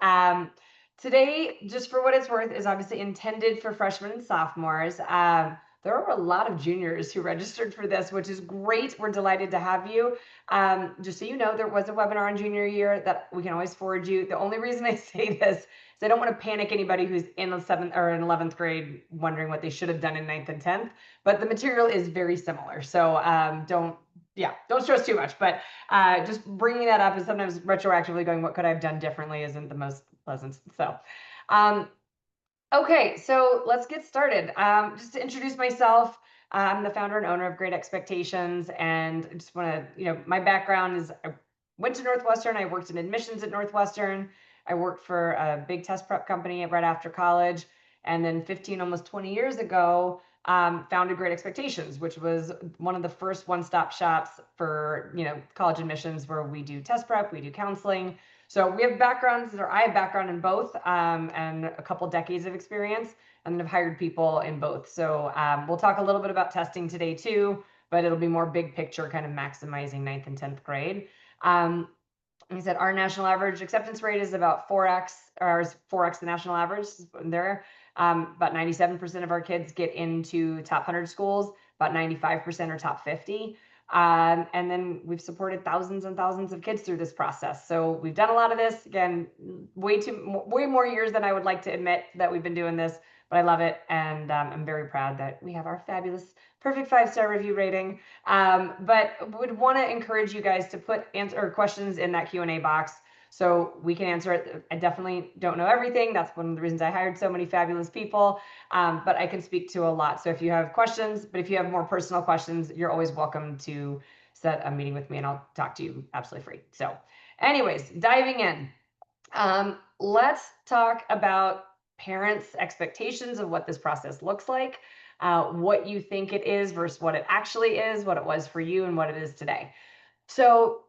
Um, Today, just for what it's worth, is obviously intended for freshmen and sophomores. There are a lot of juniors who registered for this, which is great. We're delighted to have you. Just so you know, there was a webinar in junior year that we can always forward you. The only reason I say this is I don't want to panic anybody who's in the 7th or in 11th grade wondering what they should have done in 9th and 10th, but the material is very similar. So don't stress too much. But just bringing that up and sometimes retroactively going, what could I have done differently, isn't the most pleasant. So, okay, so let's get started. Just to introduce myself, I'm the founder and owner of Great Expectations, and I just want to, my background is I went to Northwestern. I worked in admissions at Northwestern. I worked for a big test prep company right after college, and then 15, almost 20 years ago, founded Great Expectations, which was one of the first one-stop shops for college admissions, where we do test prep, we do counseling. So we have backgrounds, or I have background in both, and a couple decades of experience, and have hired people in both. So we'll talk a little bit about testing today too, but it'll be more big picture, kind of maximizing 9th and 10th grade. Like I said, our national average acceptance rate is about 4x, or is 4x the national average there. About 97% of our kids get into top 100 schools, about 95% are top 50. And then we've supported thousands and thousands of kids through this process. So we've done a lot of this. Again, way more years than I would like to admit that we've been doing this, but I love it. And I'm very proud that we have our fabulous, perfect 5-star review rating. But would want to encourage you guys to put questions in that Q&A box so we can answer it. I definitely don't know everything. That's one of the reasons I hired so many fabulous people, but I can speak to a lot. So if you have questions, but if you have more personal questions, you're always welcome to set a meeting with me and I'll talk to you absolutely free. So anyways, diving in, let's talk about parents' expectations of what this process looks like, what you think it is versus what it actually is, what it was for you and what it is today. So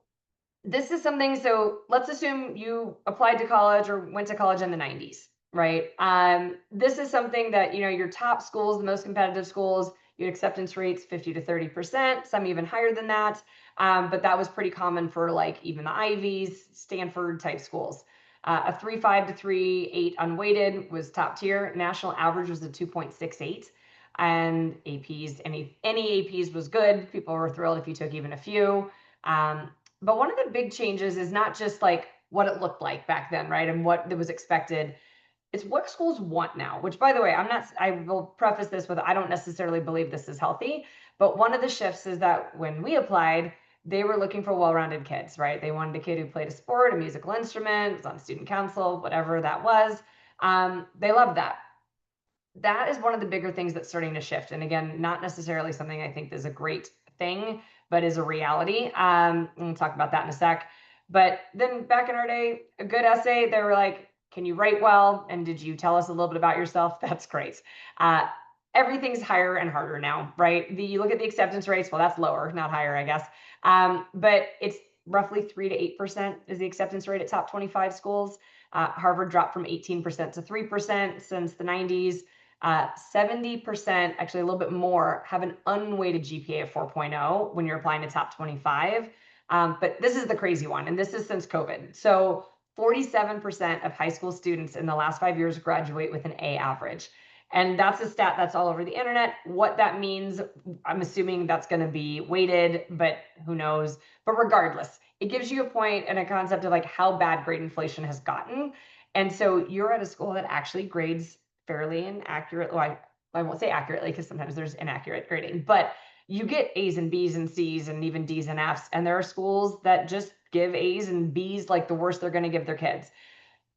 this is something, so let's assume you applied to college or went to college in the 90s, right? This is something that, your top schools, the most competitive schools, your acceptance rates 50 to 30%, some even higher than that. But that was pretty common for like even the Ivies, Stanford type schools. A 3.5 to 3.8 unweighted was top tier. National average was a 2.68. And APs, any APs was good. People were thrilled if you took even a few. But one of the big changes is not just like what it looked like back then, right? And what was expected. It's what schools want now, which, by the way, I will preface this with, I don't necessarily believe this is healthy, but one of the shifts is that when we applied, they were looking for well-rounded kids, right? They wanted a kid who played a sport, a musical instrument, was on student council, whatever that was. They loved that. That is one of the bigger things that's starting to shift. And again, not necessarily something I think is a great thing, but is a reality. We'll talk about that in a sec. But then back in our day, a good essay, they were like, can you write well? And did you tell us a little bit about yourself? That's great. Everything's higher and harder now, right? You look at the acceptance rates, well, that's lower, not higher, I guess. But it's roughly 3 to 8% is the acceptance rate at top 25 schools. Harvard dropped from 18% to 3% since the 90s. 70%, actually a little bit more, have an unweighted GPA of 4.0 when you're applying to top 25. But this is the crazy one, and this is since COVID. So 47% of high school students in the last 5 years graduate with an A average. And that's a stat that's all over the internet. What that means, I'm assuming that's going to be weighted, but who knows? But regardless, it gives you a point and a concept of like how bad grade inflation has gotten. And so you're at a school that actually grades fairly inaccurate. Well, I won't say accurately because sometimes there's inaccurate grading, but you get A's and B's and C's and even D's and F's. And there are schools that just give A's and B's like the worst they're going to give their kids.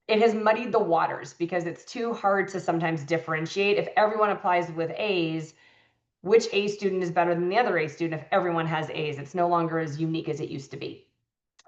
It has muddied the waters because it's too hard to sometimes differentiate. If everyone applies with A's, which A student is better than the other A student? If everyone has A's, it's no longer as unique as it used to be.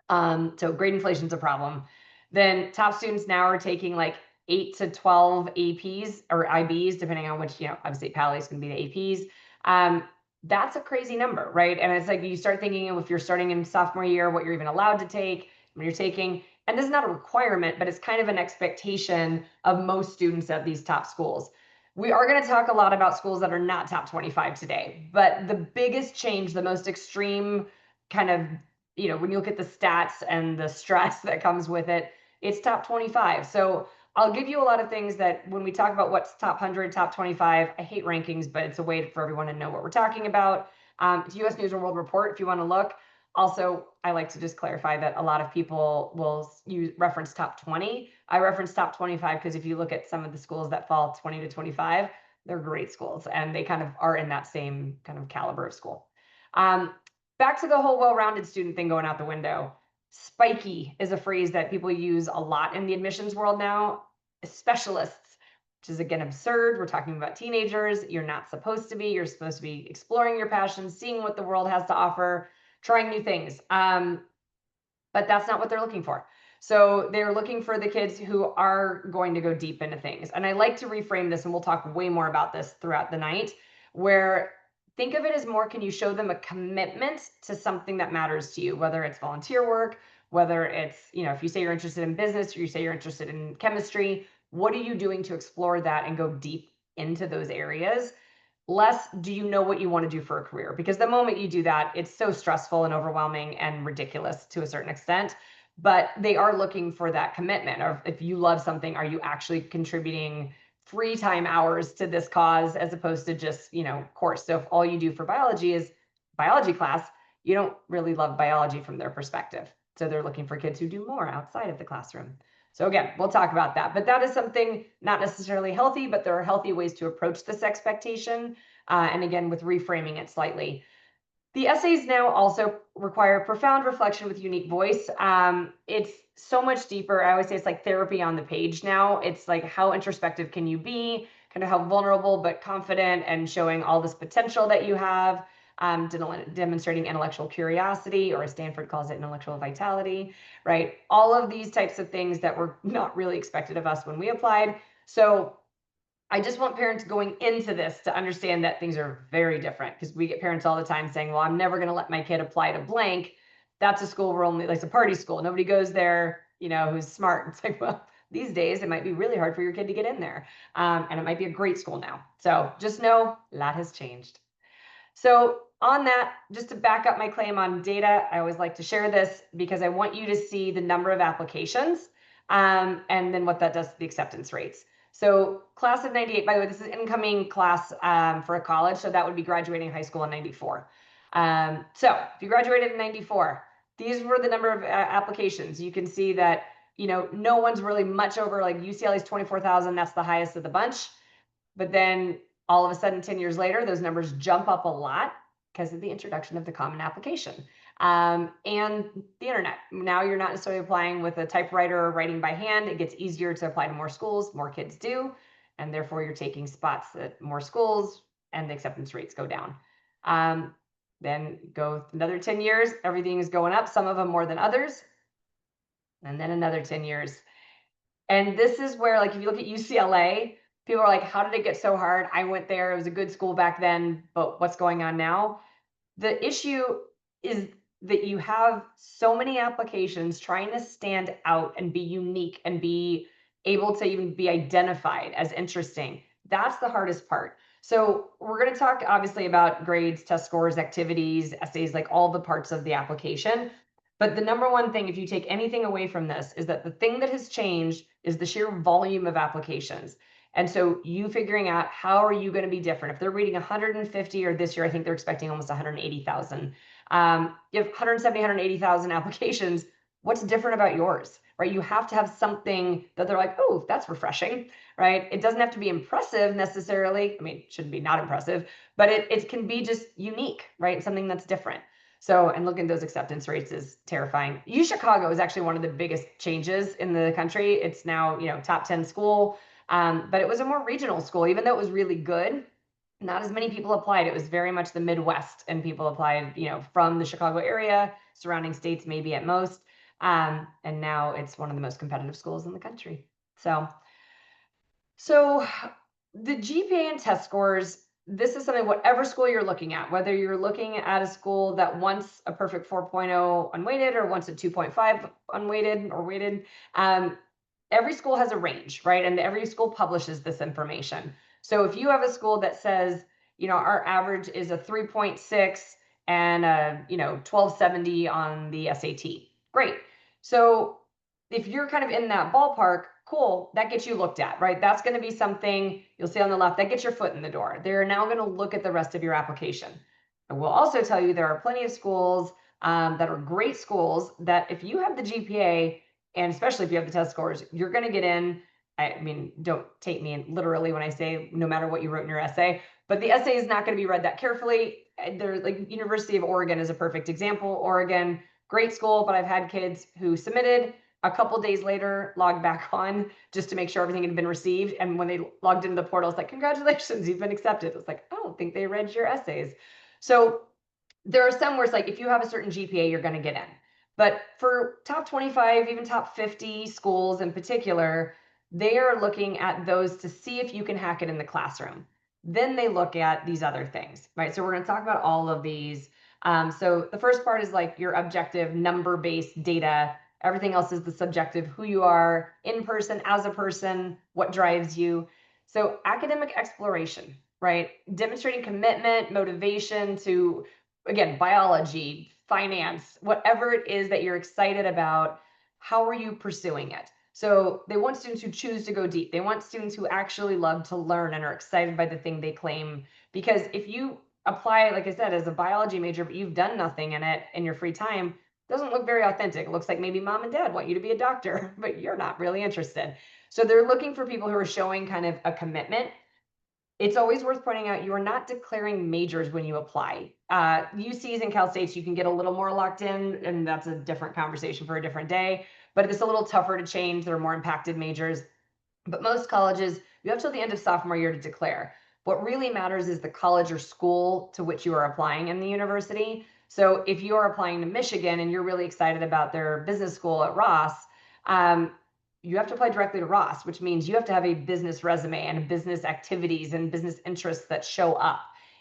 So grade inflation is a problem. Then top students now are taking like 8 to 12 APs or IBs, depending on which, obviously PALI is going to be the APs. That's a crazy number, right? And it's like you start thinking if you're starting in sophomore year, what you're even allowed to take when you're taking, and this is not a requirement, but it's kind of an expectation of most students at these top schools. We are going to talk a lot about schools that are not top 25 today, but the biggest change, the most extreme kind of, when you look at the stats and the stress that comes with it, it's top 25. So I'll give you a lot of things that when we talk about what's top 100, top 25, I hate rankings, but it's a way for everyone to know what we're talking about. It's US News and World Report if you want to look. Also, I like to just clarify that a lot of people will reference top 20. I reference top 25 because if you look at some of the schools that fall 20 to 25, they're great schools and they kind of are in that same kind of caliber of school. Back to the whole well-rounded student thing going out the window. Spiky is a phrase that people use a lot in the admissions world now. Specialists, which is again absurd. We're talking about teenagers. You're not supposed to be. You're supposed to be exploring your passions, seeing what the world has to offer, trying new things. But that's not what they're looking for. So they're looking for the kids who are going to go deep into things. And I like to reframe this, and we'll talk way more about this throughout the night, where think of it as more, can you show them a commitment to something that matters to you, whether it's volunteer work, whether it's, if you say you're interested in business or you say you're interested in chemistry, what are you doing to explore that and go deep into those areas? Less, do you know what you want to do for a career? Because the moment you do that, it's so stressful and overwhelming and ridiculous to a certain extent. But they are looking for that commitment. Or if you love something, are you actually contributing free time hours to this cause as opposed to just, course? So if all you do for biology is biology class, you don't really love biology from their perspective. So they're looking for kids who do more outside of the classroom. So again, we'll talk about that, but that is something not necessarily healthy, but there are healthy ways to approach this expectation. And again, with reframing it slightly. The essays now also require profound reflection with unique voice. It's so much deeper. I always say it's like therapy on the page now. It's like, how introspective can you be? Kind of how vulnerable but confident and showing all this potential that you have. Demonstrating intellectual curiosity, or as Stanford calls it, intellectual vitality, right? All of these types of things that were not really expected of us when we applied. So I just want parents going into this to understand that things are very different, because we get parents all the time saying, well, I'm never going to let my kid apply to blank. That's a school where only, like, a party school. Nobody goes there, who's smart. It's like, well, these days it might be really hard for your kid to get in there. And it might be a great school now. So just know a lot has changed. So on that, just to back up my claim on data, I always like to share this because I want you to see the number of applications and then what that does to the acceptance rates. So class of 98, by the way, this is incoming class for a college. So that would be graduating high school in 94. So if you graduated in 94, these were the number of applications. You can see that, no one's really much over, like UCLA's 24,000. That's the highest of the bunch. But then all of a sudden, 10 years later, those numbers jump up a lot because of the introduction of the Common Application and the internet. Now you're not necessarily applying with a typewriter or writing by hand. It gets easier to apply to more schools, more kids do, and therefore you're taking spots at more schools and the acceptance rates go down. Then go another 10 years, everything is going up, some of them more than others, and then another 10 years. And this is where, like, if you look at UCLA, people are like, how did it get so hard? I went there. It was a good school back then, but what's going on now? The issue is that you have so many applications trying to stand out and be unique and be able to even be identified as interesting. That's the hardest part. So we're going to talk obviously about grades, test scores, activities, essays, like all the parts of the application. But the number one thing, if you take anything away from this, is that the thing that has changed is the sheer volume of applications. And so you figuring out, how are you going to be different? If they're reading 150, or this year, I think they're expecting almost 180,000. You have 170, 180,000 applications. What's different about yours, right? You have to have something that they're like, oh, that's refreshing, right? It doesn't have to be impressive necessarily. I mean, it shouldn't be not impressive, but it can be just unique, right? Something that's different. So, and looking at those acceptance rates is terrifying. UChicago is actually one of the biggest changes in the country. It's now, top 10 school, but it was a more regional school, even though it was really good. Not as many people applied. It was very much the Midwest, and people applied, from the Chicago area, surrounding states, maybe at most. And now it's one of the most competitive schools in the country. So the GPA and test scores, this is something, whatever school you're looking at, whether you're looking at a school that wants a perfect 4.0 unweighted or wants a 2.5 unweighted or weighted, every school has a range, right? And every school publishes this information. So if you have a school that says, our average is a 3.6 and a, 1270 on the SAT, great. So if you're kind of in that ballpark, cool, that gets you looked at, right? That's going to be something you'll see on the left that gets your foot in the door. They're now going to look at the rest of your application. I will also tell you there are plenty of schools that are great schools that if you have the GPA, and especially if you have the test scores, you're going to get in. I mean, don't take me literally when I say no matter what you wrote in your essay, but the essay is not going to be read that carefully. There's like University of Oregon is a perfect example. Oregon, great school, but I've had kids who submitted a couple days later, logged back on just to make sure everything had been received. And when they logged into the portal, it's like, congratulations, you've been accepted. It's like, I don't think they read your essays. So there are some where it's like, if you have a certain GPA, you're going to get in. But for top 25, even top 50 schools in particular, they are looking at those to see if you can hack it in the classroom. Then they look at these other things, right? So we're going to talk about all of these. So the first part is like your objective number-based data. Everything else is the subjective, who you are in person, as a person, what drives you. So academic exploration, right? Demonstrating commitment, motivation to, again, biology, finance, whatever it is that you're excited about, how are you pursuing it? So they want students who choose to go deep. They want students who actually love to learn and are excited by the thing they claim. Because if you apply, like I said, as a biology major, but you've done nothing in it in your free time, doesn't look very authentic. It looks like maybe mom and dad want you to be a doctor, but you're not really interested. So they're looking for people who are showing kind of a commitment. It's always worth pointing out you are not declaring majors when you apply. UCs and Cal States, you can get a little more locked in, and that's a different conversation for a different day, but it's a little tougher to change. There are more impacted majors. But most colleges, you have till the end of sophomore year to declare. What really matters is the college or school to which you are applying in the university. So if you are applying to Michigan and you're really excited about their business school at Ross, you have to apply directly to Ross, which means you have to have a business resume and business activities and business interests that show up.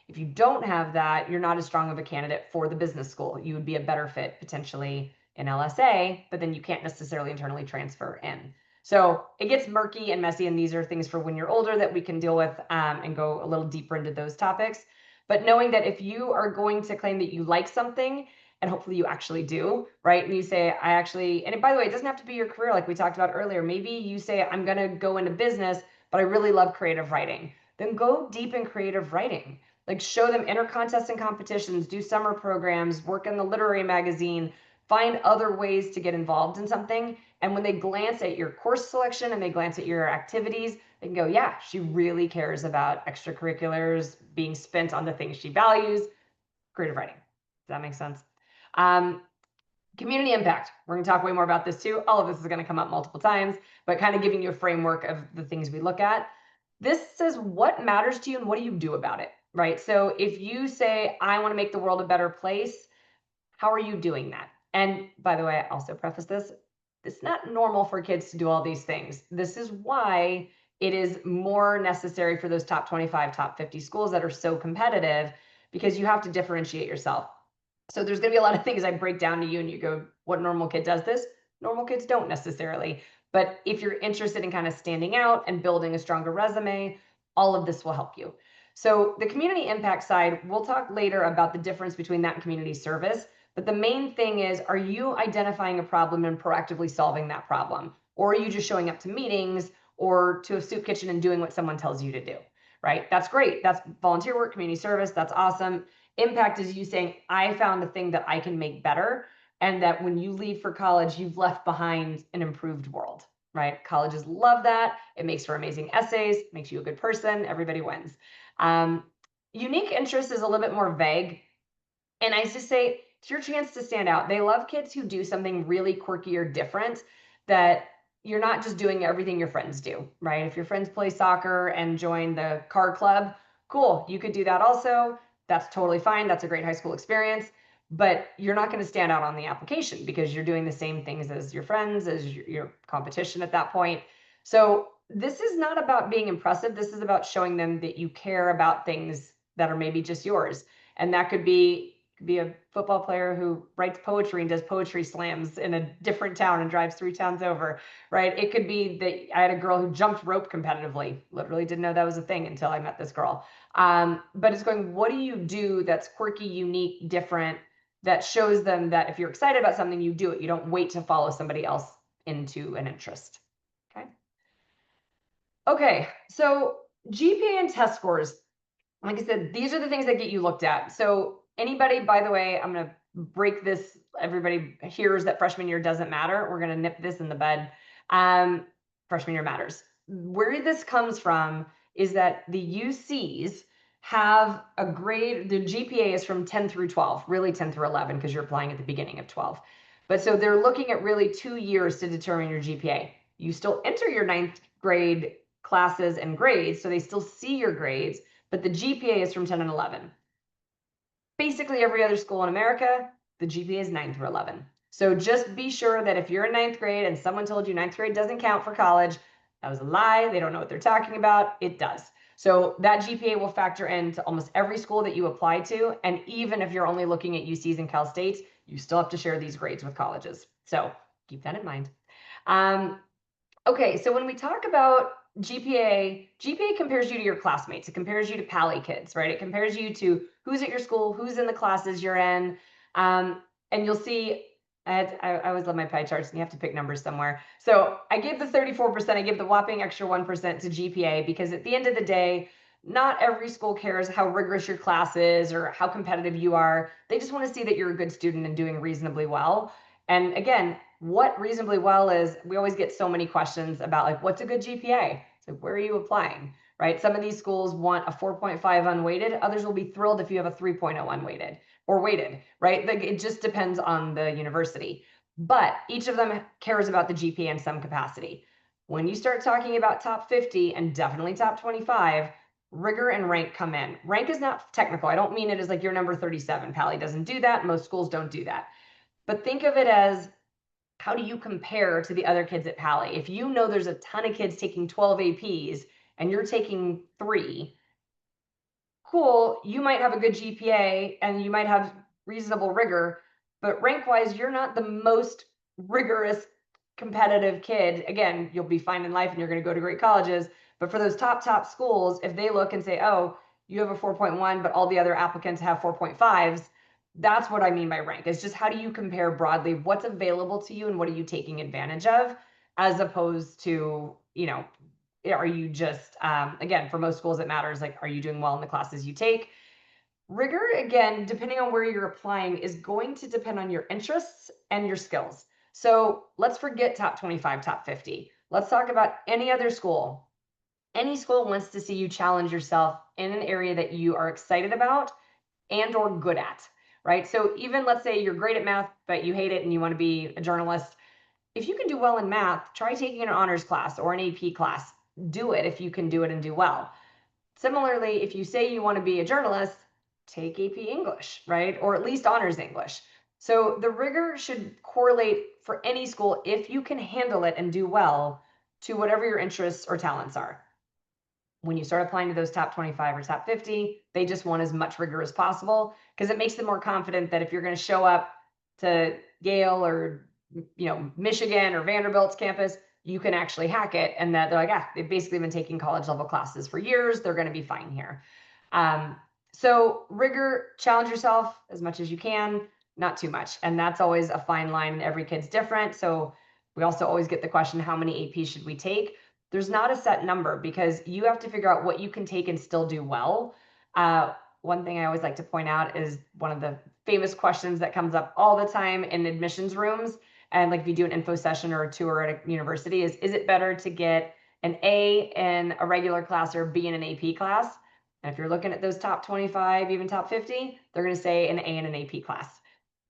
If you don't have that, you're not as strong of a candidate for the business school. You would be a better fit potentially in LSA, but then you can't necessarily internally transfer in. So it gets murky and messy, and these are things for when you're older that we can deal with and go a little deeper into those topics. But knowing that if you are going to claim that you like something, and hopefully you actually do, right? And you say, I actually, and by the way, it doesn't have to be your career like we talked about earlier. Maybe you say, I'm going to go into business, but I really love creative writing. Then go deep in creative writing. Like show them enter contests and competitions, do summer programs, work in the literary magazine, find other ways to get involved in something. And when they glance at your course selection and they glance at your activities, they can go, yeah, she really cares about extracurriculars being spent on the things she values. Creative writing. Does that make sense? Community impact. We're going to talk way more about this too. All of this is going to come up multiple times, but kind of giving you a framework of the things we look at. This says what matters to you and what do you do about it, right? So if you say, I want to make the world a better place, how are you doing that? And by the way, I also preface this, it's not normal for kids to do all these things. This is why it is more necessary for those top 25, top 50 schools that are so competitive, because you have to differentiate yourself. So there's going to be a lot of things I break down to you and you go, what normal kid does this? Normal kids don't necessarily. But if you're interested in kind of standing out and building a stronger resume, all of this will help you. So the community impact side, we'll talk later about the difference between that and community service. But the main thing is, are you identifying a problem and proactively solving that problem? Or are you just showing up to meetings or to a soup kitchen and doing what someone tells you to do, right? That's great. That's volunteer work, community service. That's awesome. Impact is you saying, I found a thing that I can make better. And that when you leave for college, you've left behind an improved world, right? Colleges love that. It makes for amazing essays, makes you a good person. Everybody wins. Unique interest is a little bit more vague. And I just say, it's your chance to stand out. They love kids who do something really quirky or different, that you're not just doing everything your friends do, right? If your friends play soccer and join the car club, cool, you could do that also. That's totally fine. That's a great high school experience, but you're not going to stand out on the application because you're doing the same things as your friends, as your competition at that point. So this is not about being impressive. This is about showing them that you care about things that are maybe just yours. And that could be a football player who writes poetry and does poetry slams in a different town and drives 3 towns over, right? It could be that I had a girl who jumped rope competitively. Literally didn't know that was a thing until I met this girl. But it's going, what do you do that's quirky, unique, different, that shows them that if you're excited about something, you do it. You don't wait to follow somebody else into an interest. Okay. Okay, so GPA and test scores, like I said, these are the things that get you looked at. So anybody, by the way, I'm going to break this. Everybody hears that freshman year doesn't matter. We're going to nip this in the bud. Freshman year matters. Where this comes from is that the UCs have a grade, the GPA is from 10 through 12, really 10 through 11, because you're applying at the beginning of 12. But so they're looking at really 2 years to determine your GPA. You still enter your 9th grade classes and grades, so they still see your grades, but the GPA is from 10 and 11. Basically every other school in America, the GPA is 9 through 11. So just be sure that if you're in 9th grade and someone told you 9th grade doesn't count for college, that was a lie. They don't know what they're talking about. It does. So that GPA will factor into almost every school that you apply to. And even if you're only looking at UCs and Cal States, you still have to share these grades with colleges. So keep that in mind. Okay, so when we talk about GPA compares you to your classmates. It compares you to Pally kids, right? It compares you to who's at your school, who's in the classes you're in. And you'll see, I always love my pie charts, and you have to pick numbers somewhere. So I gave the 34%, I give the whopping extra 1% to GPA, because at the end of the day, not every school cares how rigorous your class is or how competitive you are. They just want to see that you're a good student and doing reasonably well. And again, what reasonably well is, we always get so many questions about like, what's a good GPA? So where are you applying, right? Some of these schools want a 4.5 unweighted. Others will be thrilled if you have a 3.0 unweighted or weighted, right? Like, it just depends on the university. But each of them cares about the GPA in some capacity. When you start talking about top 50 and definitely top 25, rigor and rank come in. Rank is not technical. I don't mean it as like you're number 37. Pally doesn't do that. Most schools don't do that. But think of it as, how do you compare to the other kids at Pally? If you know there's a ton of kids taking 12 APs and you're taking 3, cool, you might have a good GPA and you might have reasonable rigor, but rank-wise, you're not the most rigorous, competitive kid. Again, you'll be fine in life and you're going to go to great colleges, but for those top schools, if they look and say, oh, you have a 4.1, but all the other applicants have 4.5s, that's what I mean by rank. It's just, how do you compare broadly what's available to you and what are you taking advantage of, as opposed to, you know, are you just, again, for most schools it matters, like, are you doing well in the classes you take? Rigor, again, depending on where you're applying, is going to depend on your interests and your skills. So let's forget top 25, top 50. Let's talk about any other school. Any school wants to see you challenge yourself in an area that you are excited about and or good at, right? So even, let's say you're great at math, but you hate it and you want to be a journalist. If you can do well in math, try taking an honors class or an AP class. Do it if you can do it and do well. Similarly, if you say you want to be a journalist, take AP English, right? Or at least honors English. So the rigor should correlate for any school, if you can handle it and do well, to whatever your interests or talents are. When you start applying to those top 25 or top 50, they just want as much rigor as possible, because it makes them more confident that if you're going to show up to Yale or, you know, Michigan or Vanderbilt's campus, you can actually hack it, and that they're like, ah, they've basically been taking college level classes for years. They're going to be fine here. So rigor, challenge yourself as much as you can, not too much. And that's always a fine line, and every kid's different. So we also always get the question, how many APs should we take? There's not a set number, because you have to figure out what you can take and still do well. One thing I always like to point out is one of the famous questions that comes up all the time in admissions rooms, and like if you do an info session or a tour at a university, is it better to get an A in a regular class or B in an AP class? And if you're looking at those top 25, even top 50, they're going to say an A in an AP class.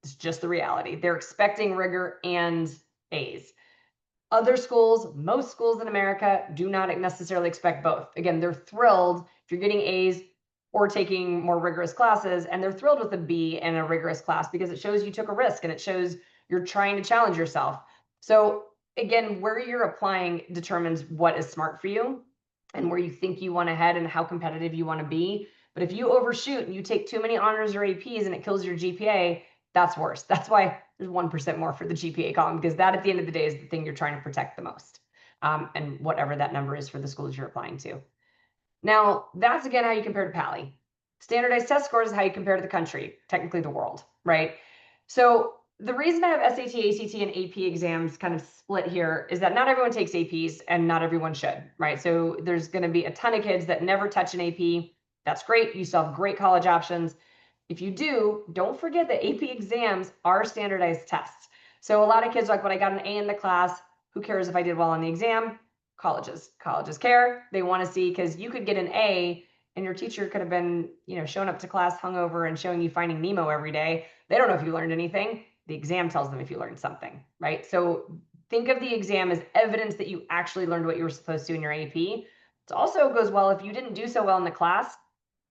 It's just the reality. They're expecting rigor and A's. Other schools, most schools in America, do not necessarily expect both. Again, they're thrilled if you're getting A's or taking more rigorous classes, and they're thrilled with a B in a rigorous class, because it shows you took a risk and it shows you're trying to challenge yourself. So again, where you're applying determines what is smart for you and where you think you want to head and how competitive you want to be. But if you overshoot and you take too many honors or APs and it kills your GPA, that's worse. That's why there's 1% more for the GPA column, because that at the end of the day is the thing you're trying to protect the most. And whatever that number is for the schools you're applying to. Now, that's again how you compare to Pally. Standardized test scores is how you compare to the country, technically the world, right? So the reason I have SAT, ACT, and AP exams kind of split here is that not everyone takes APs and not everyone should, right? So there's going to be a ton of kids that never touch an AP. That's great. You still have great college options. If you do, don't forget that AP exams are standardized tests. So a lot of kids are like, when I got an A in the class, who cares if I did well on the exam? Colleges care. They want to see, because you could get an A and your teacher could have been, showing up to class hungover and showing you Finding Nemo every day. They don't know if you learned anything. The exam tells them if you learned something, right? So think of the exam as evidence that you actually learned what you were supposed to in your AP. It also goes well if you didn't do so well in the class,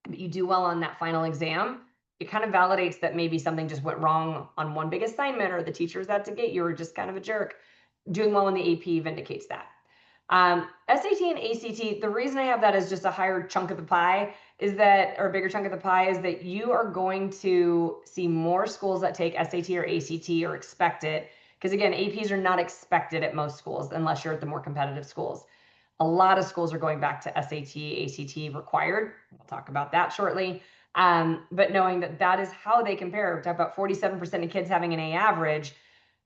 but you do well on that final exam. It kind of validates that maybe something just went wrong on one big assignment, or the teacher was out to get you, or just kind of a jerk. Doing well in the AP vindicates that. SAT and ACT, the reason I have that as just a higher chunk of the pie is that, or a bigger chunk of the pie, is that you are going to see more schools that take SAT or ACT or expect it. Because again, APs are not expected at most schools unless you're at the more competitive schools. A lot of schools are going back to SAT, ACT required. We'll talk about that shortly. But knowing that that is how they compare, we talk about 47% of kids having an A average.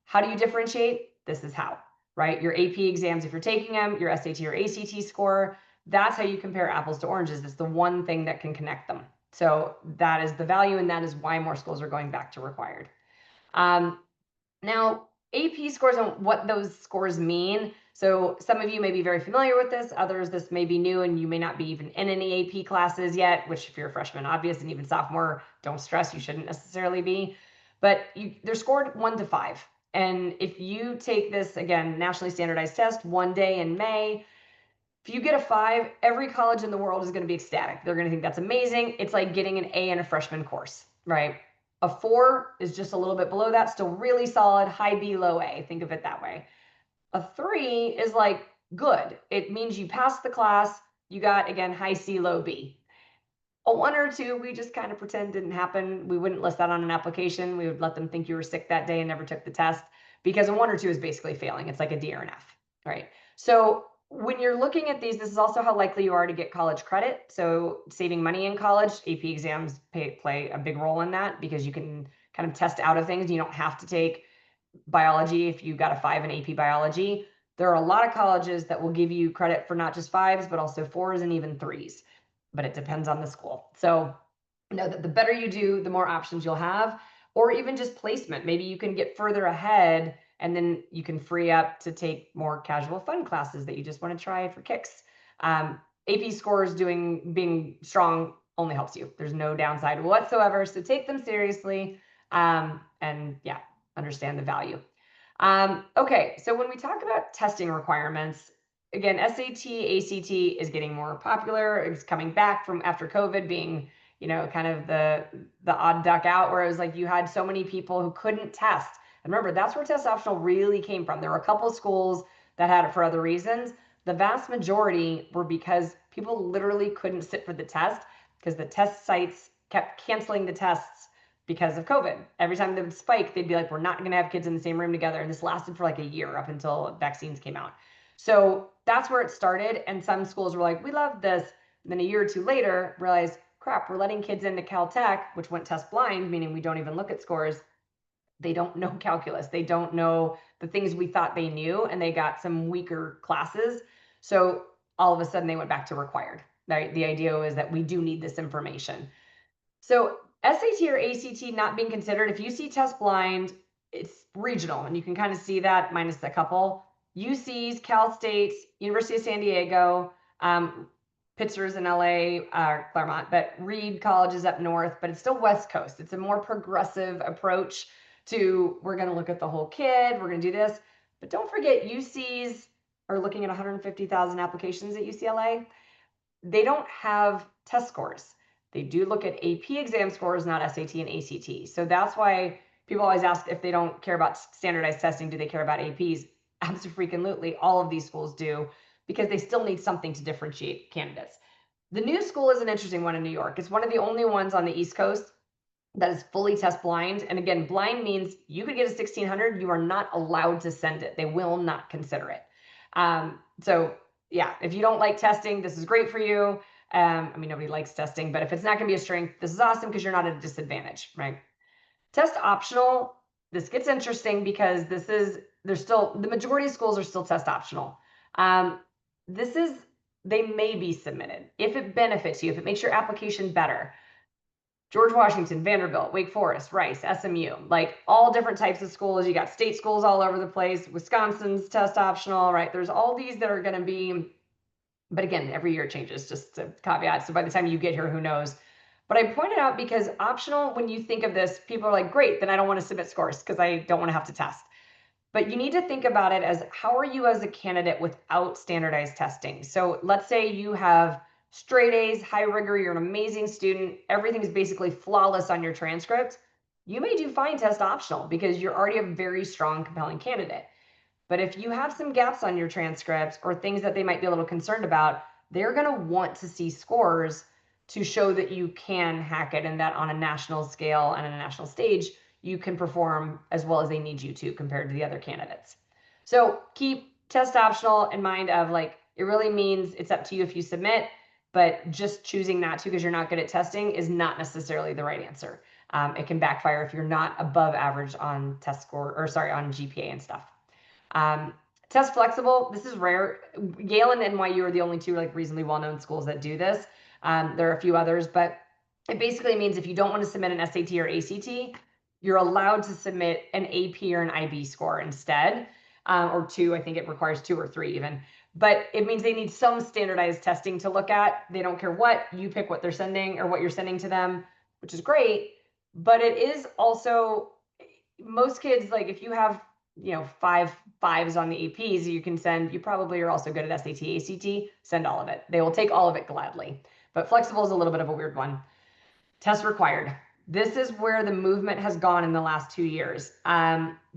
How do you differentiate? This is how, right? Your AP exams, if you're taking them, your SAT or ACT score, that's how you compare apples to oranges. It's the one thing that can connect them. So that is the value, and that is why more schools are going back to required. Now, AP scores and what those scores mean. So some of you may be very familiar with this. Others, this may be new, and you may not be even in any AP classes yet, which if you're a freshman, obvious, and even sophomore, don't stress, you shouldn't necessarily be. But they're scored 1 to 5. And if you take this, again, nationally standardized test one day in May, if you get a 5, every college in the world is going to be ecstatic. They're going to think that's amazing. It's like getting an A in a freshman course, right? A 4 is just a little bit below that, still really solid, high B, low A. Think of it that way. A 3 is like good. It means you passed the class. You got, again, high C, low B. A 1 or 2, we just kind of pretend didn't happen. We wouldn't list that on an application. We would let them think you were sick that day and never took the test, because a 1 or 2 is basically failing. It's like a D or an F, right? So when you're looking at these, this is also how likely you are to get college credit. So saving money in college, AP exams play a big role in that, because you can kind of test out of things. You don't have to take biology if you got a 5 in AP biology. There are a lot of colleges that will give you credit for not just 5s, but also 4s and even 3s. But it depends on the school. So know that the better you do, the more options you'll have, or even just placement. Maybe you can get further ahead, and then you can free up to take more casual fun classes that you just want to try for kicks. AP scores being strong only helps you. There's no downside whatsoever. So take them seriously, and yeah, understand the value. Okay, so when we talk about testing requirements, again, SAT, ACT is getting more popular. It's coming back from after COVID being, kind of the odd duck out, where it was like you had so many people who couldn't test. And remember, that's where test optional really came from. There were a couple of schools that had it for other reasons. The vast majority were because people literally couldn't sit for the test, because the test sites kept canceling the tests because of COVID. Every time they would spike, they'd be like, we're not going to have kids in the same room together. And this lasted for like a year, up until vaccines came out. So that's where it started. And some schools were like, we love this. And then a year or two later, realized, crap, we're letting kids into Caltech, which went test blind, meaning we don't even look at scores. They don't know calculus. They don't know the things we thought they knew, and they got some weaker classes. So all of a sudden they went back to required, right? The idea was that we do need this information. So SAT or ACT not being considered, if you see test blind, it's regional, and you can kind of see that minus a couple. UCs, Cal States, University of San Diego, Pitzer's in LA, Claremont, but Reed College is up north, but it's still West Coast. It's a more progressive approach to, we're going to look at the whole kid, we're going to do this. But don't forget, UCs are looking at 150,000 applications at UCLA. They don't have test scores. They do look at AP exam scores, not SAT and ACT. So that's why people always ask, if they don't care about standardized testing, do they care about APs? Absolutely, all of these schools do, because they still need something to differentiate candidates. The new school is an interesting one in New York. It's one of the only ones on the East Coast that is fully test blind. And again, blind means you could get a 1600, you are not allowed to send it. They will not consider it. So yeah, if you don't like testing, this is great for you. I mean, nobody likes testing, but if it's not going to be a strength, this is awesome, because you're not at a disadvantage, right? Test optional, this gets interesting because the majority of schools are still test optional. This is, they may be submitted if it benefits you, if it makes your application better. George Washington, Vanderbilt, Wake Forest, Rice, SMU, like all different types of schools. You got state schools all over the place. Wisconsin's test optional, right? There's all these that are going to be, but again, every year it changes, just a caveat. So by the time you get here, who knows? But I pointed out because optional, when you think of this, people are like, great, then I don't want to submit scores because I don't want to have to test. But you need to think about it as, how are you as a candidate without standardized testing? So let's say you have straight A's, high rigor, you're an amazing student, everything is basically flawless on your transcript. You may do fine test optional because you're already a very strong, compelling candidate. But if you have some gaps on your transcript or things that they might be a little concerned about, they're going to want to see scores to show that you can hack it and that on a national scale and on a national stage, you can perform as well as they need you to compared to the other candidates. So keep test optional in mind of like, it really means it's up to you if you submit, but just choosing not to because you're not good at testing is not necessarily the right answer. It can backfire if you're not above average on test score, or sorry, on GPA and stuff. Test flexible, this is rare. Yale and NYU are the only two like reasonably well-known schools that do this. There are a few others, but it basically means if you don't want to submit an SAT or ACT, you're allowed to submit an AP or an IB score instead, or two. I think it requires 2 or 3 even. But it means they need some standardized testing to look at. They don't care what, you pick what they're sending or what you're sending to them, which is great. But it is also, most kids, like if you have 5 5s on the APs, you probably are also good at SAT, ACT, send all of it. They will take all of it gladly. But flexible is a little bit of a weird one. Test required. This is where the movement has gone in the last 2 years.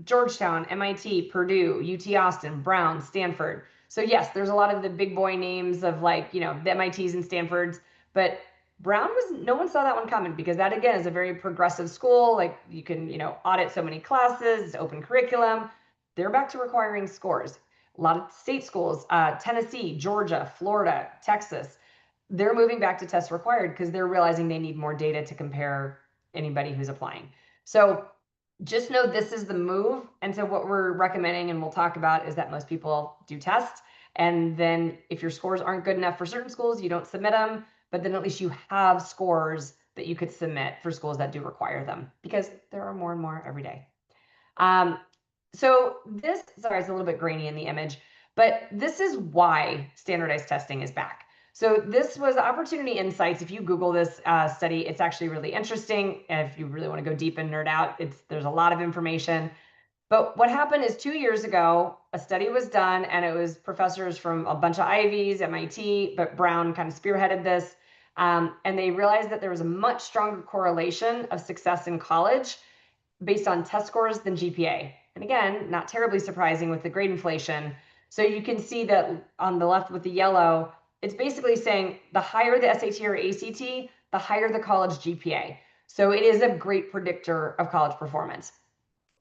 Georgetown, MIT, Purdue, UT Austin, Brown, Stanford. So yes, there's a lot of the big boy names of like, the MITs and Stanfords, but Brown no one saw that one coming because that again is a very progressive school. Like you can, audit so many classes, it's open curriculum. They're back to requiring scores. A lot of state schools, Tennessee, Georgia, Florida, Texas, they're moving back to test required because they're realizing they need more data to compare anybody who's applying. So just know this is the move. And so what we're recommending and we'll talk about is that most people do test. And then if your scores aren't good enough for certain schools, you don't submit them, but then at least you have scores that you could submit for schools that do require them because there are more and more every day. So this, sorry, it's a little bit grainy in the image, but this is why standardized testing is back. So this was Opportunity Insights. If you Google this study, it's actually really interesting. If you really want to go deep and nerd out, there's a lot of information. But what happened is 2 years ago, a study was done and it was professors from a bunch of Ivies, MIT, but Brown kind of spearheaded this. And they realized that there was a much stronger correlation of success in college based on test scores than GPA. And again, not terribly surprising with the grade inflation. So you can see that on the left with the yellow, it's basically saying the higher the SAT or ACT, the higher the college GPA. So it is a great predictor of college performance.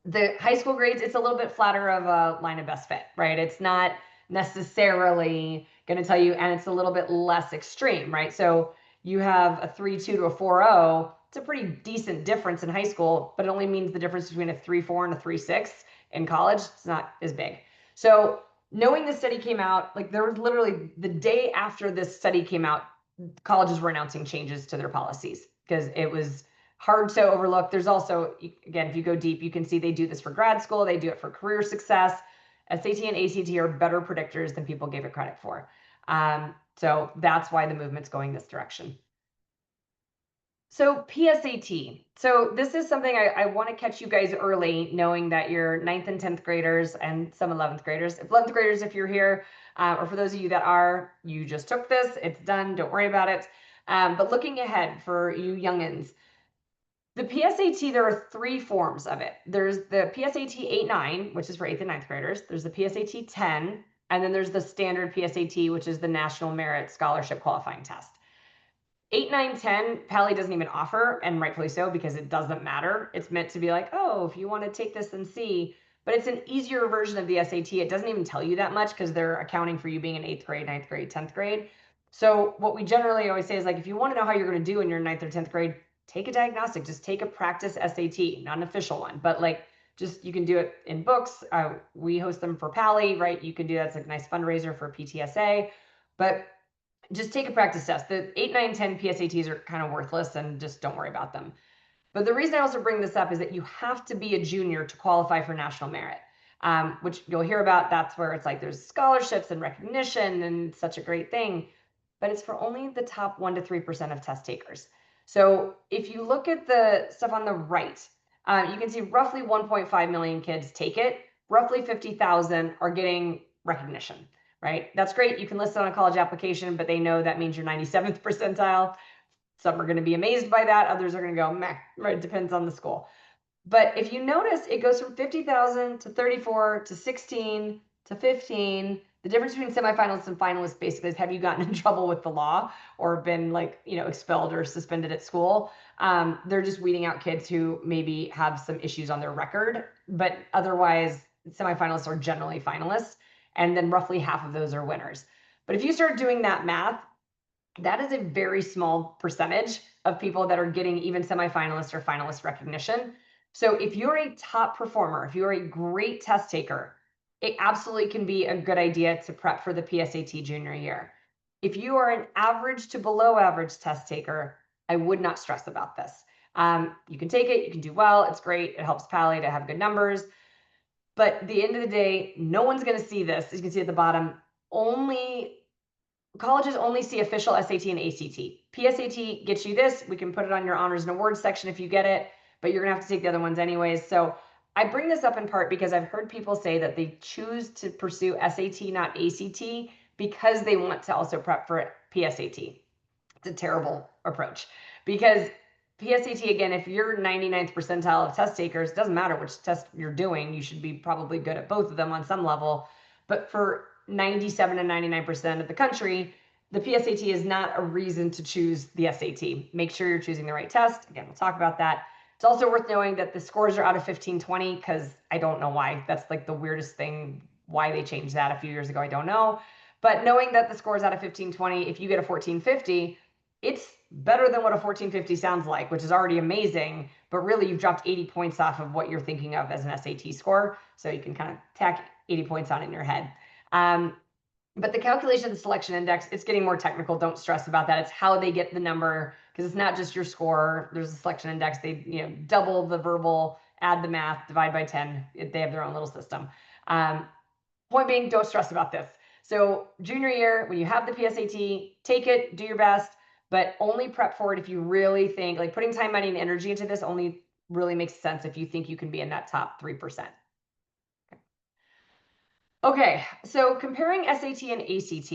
The high school grades, it's a little bit flatter of a line of best fit, right? It's not necessarily going to tell you, and it's a little bit less extreme, right? So you have a 3.2 to a 4.0. It's a pretty decent difference in high school, but it only means the difference between a 3.4 and a 3.6 in college. It's not as big. So knowing this study came out, like there was literally the day after this study came out, colleges were announcing changes to their policies because it was hard to overlook. There's also, again, if you go deep, you can see they do this for grad school. They do it for career success. SAT and ACT are better predictors than people gave it credit for. So that's why the movement's going this direction. So PSAT. So this is something I want to catch you guys early, knowing that you're 9th and 10th graders and some 11th graders. 11th graders, if you're here, or for those of you that are, you just took this, it's done, don't worry about it. But looking ahead for you youngins, the PSAT, there are 3 forms of it. There's the PSAT 8-9, which is for 8th and 9th graders. There's the PSAT 10, and then there's the standard PSAT, which is the National Merit Scholarship Qualifying Test. 8, 9, 10, Pally doesn't even offer, and rightfully so, because it doesn't matter. It's meant to be like, oh, if you want to take this and see, but it's an easier version of the SAT. It doesn't even tell you that much because they're accounting for you being in 8th grade, 9th grade, 10th grade. So what we generally always say is like, if you want to know how you're going to do in your 9th or 10th grade, take a diagnostic, just take a practice SAT, not an official one, but like just, you can do it in books. We host them for Pally, right? You can do that's a nice fundraiser for PTSA, but just take a practice test. The 8, 9, 10 PSATs are kind of worthless, and just don't worry about them. But the reason I also bring this up is that you have to be a junior to qualify for national merit, which you'll hear about. That's where it's like there's scholarships and recognition and it's such a great thing, but it's for only the top 1 to 3% of test takers. So if you look at the stuff on the right, you can see roughly 1.5 million kids take it. Roughly 50,000 are getting recognition, right? That's great. You can list it on a college application, but they know that means you're 97th percentile. Some are going to be amazed by that. Others are going to go, meh, right? It depends on the school. But if you notice, it goes from 50,000 to 34 to 16 to 15. The difference between semifinalists and finalists basically is, have you gotten in trouble with the law or been expelled or suspended at school? They're just weeding out kids who maybe have some issues on their record, but otherwise semifinalists are generally finalists. And then roughly half of those are winners. But if you start doing that math, that is a very small percentage of people that are getting even semifinalist or finalist recognition. So if you're a top performer, if you're a great test taker, it absolutely can be a good idea to prep for the PSAT junior year. If you are an average to below average test taker, I would not stress about this. You can take it, you can do well, it's great, it helps Pally to have good numbers. But at the end of the day, no one's going to see this. As you can see at the bottom, colleges only see official SAT and ACT. PSAT gets you this. We can put it on your honors and awards section if you get it, but you're going to have to take the other ones anyways. So I bring this up in part because I've heard people say that they choose to pursue SAT, not ACT, because they want to also prep for PSAT. It's a terrible approach, because PSAT, again, if you're 99th percentile of test takers, it doesn't matter which test you're doing. You should be probably good at both of them on some level. But for 97 and 99% of the country, the PSAT is not a reason to choose the SAT. Make sure you're choosing the right test. Again, we'll talk about that. It's also worth knowing that the scores are out of 1520, because I don't know why. That's like the weirdest thing. Why they changed that a few years ago, I don't know. But knowing that the score is out of 1520, if you get a 1450, it's better than what a 1450 sounds like, which is already amazing, but really you've dropped 80 points off of what you're thinking of as an SAT score. So you can kind of tack 80 points on it in your head. But the calculation of the selection index, it's getting more technical. Don't stress about that. It's how they get the number, because it's not just your score. There's a selection index. They double the verbal, add the math, divide by 10. They have their own little system. Point being, don't stress about this. So junior year, when you have the PSAT, take it, do your best, but only prep for it if you really think, like, putting time, money, and energy into this only really makes sense if you think you can be in that top 3%. Okay, so comparing SAT and ACT,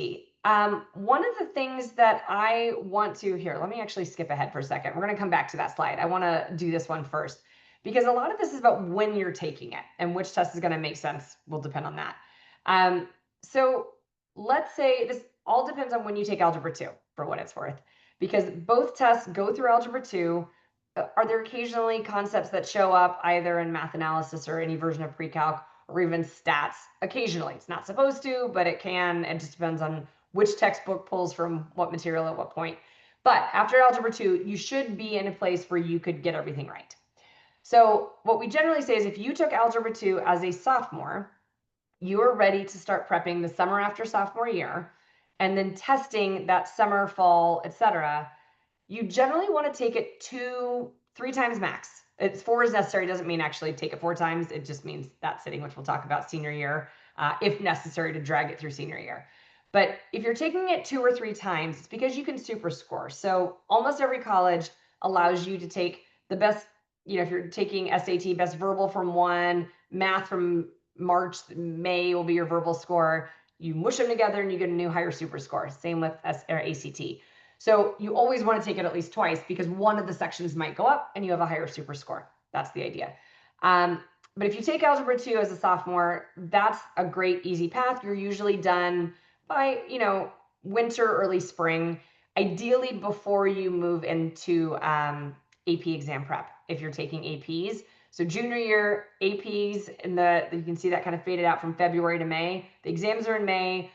one of the things that I want to here, let me actually skip ahead for a second. We're going to come back to that slide. I want to do this one first, because a lot of this is about when you're taking it, and which test is going to make sense will depend on that. So let's say this all depends on when you take Algebra 2, for what it's worth, because both tests go through Algebra 2. Are there occasionally concepts that show up either in math analysis or any version of pre-calc, or even stats? Occasionally. It's not supposed to, but it can. It just depends on which textbook pulls from what material at what point. But after Algebra 2, you should be in a place where you could get everything right. So what we generally say is, if you took Algebra 2 as a sophomore, you are ready to start prepping the summer after sophomore year, and then testing that summer, fall, etc. You generally want to take it 2-3 times max. It's 4 is necessary. Doesn't mean actually take it 4 times. It just means that sitting, which we'll talk about senior year, if necessary, to drag it through senior year. But if you're taking it 2 or 3 times, it's because you can super score. So almost every college allows you to take the best, if you're taking SAT, best verbal from 1, math from March, May will be your verbal score. You mush them together and you get a new higher super score. Same with ACT. So you always want to take it at least twice, because one of the sections might go up and you have a higher super score. That's the idea. But if you take Algebra 2 as a sophomore, that's a great easy path. You're usually done by, winter, early spring, ideally before you move into AP exam prep, if you're taking APs. So junior year APs, you can see that kind of faded out from February to May. The exams are in May.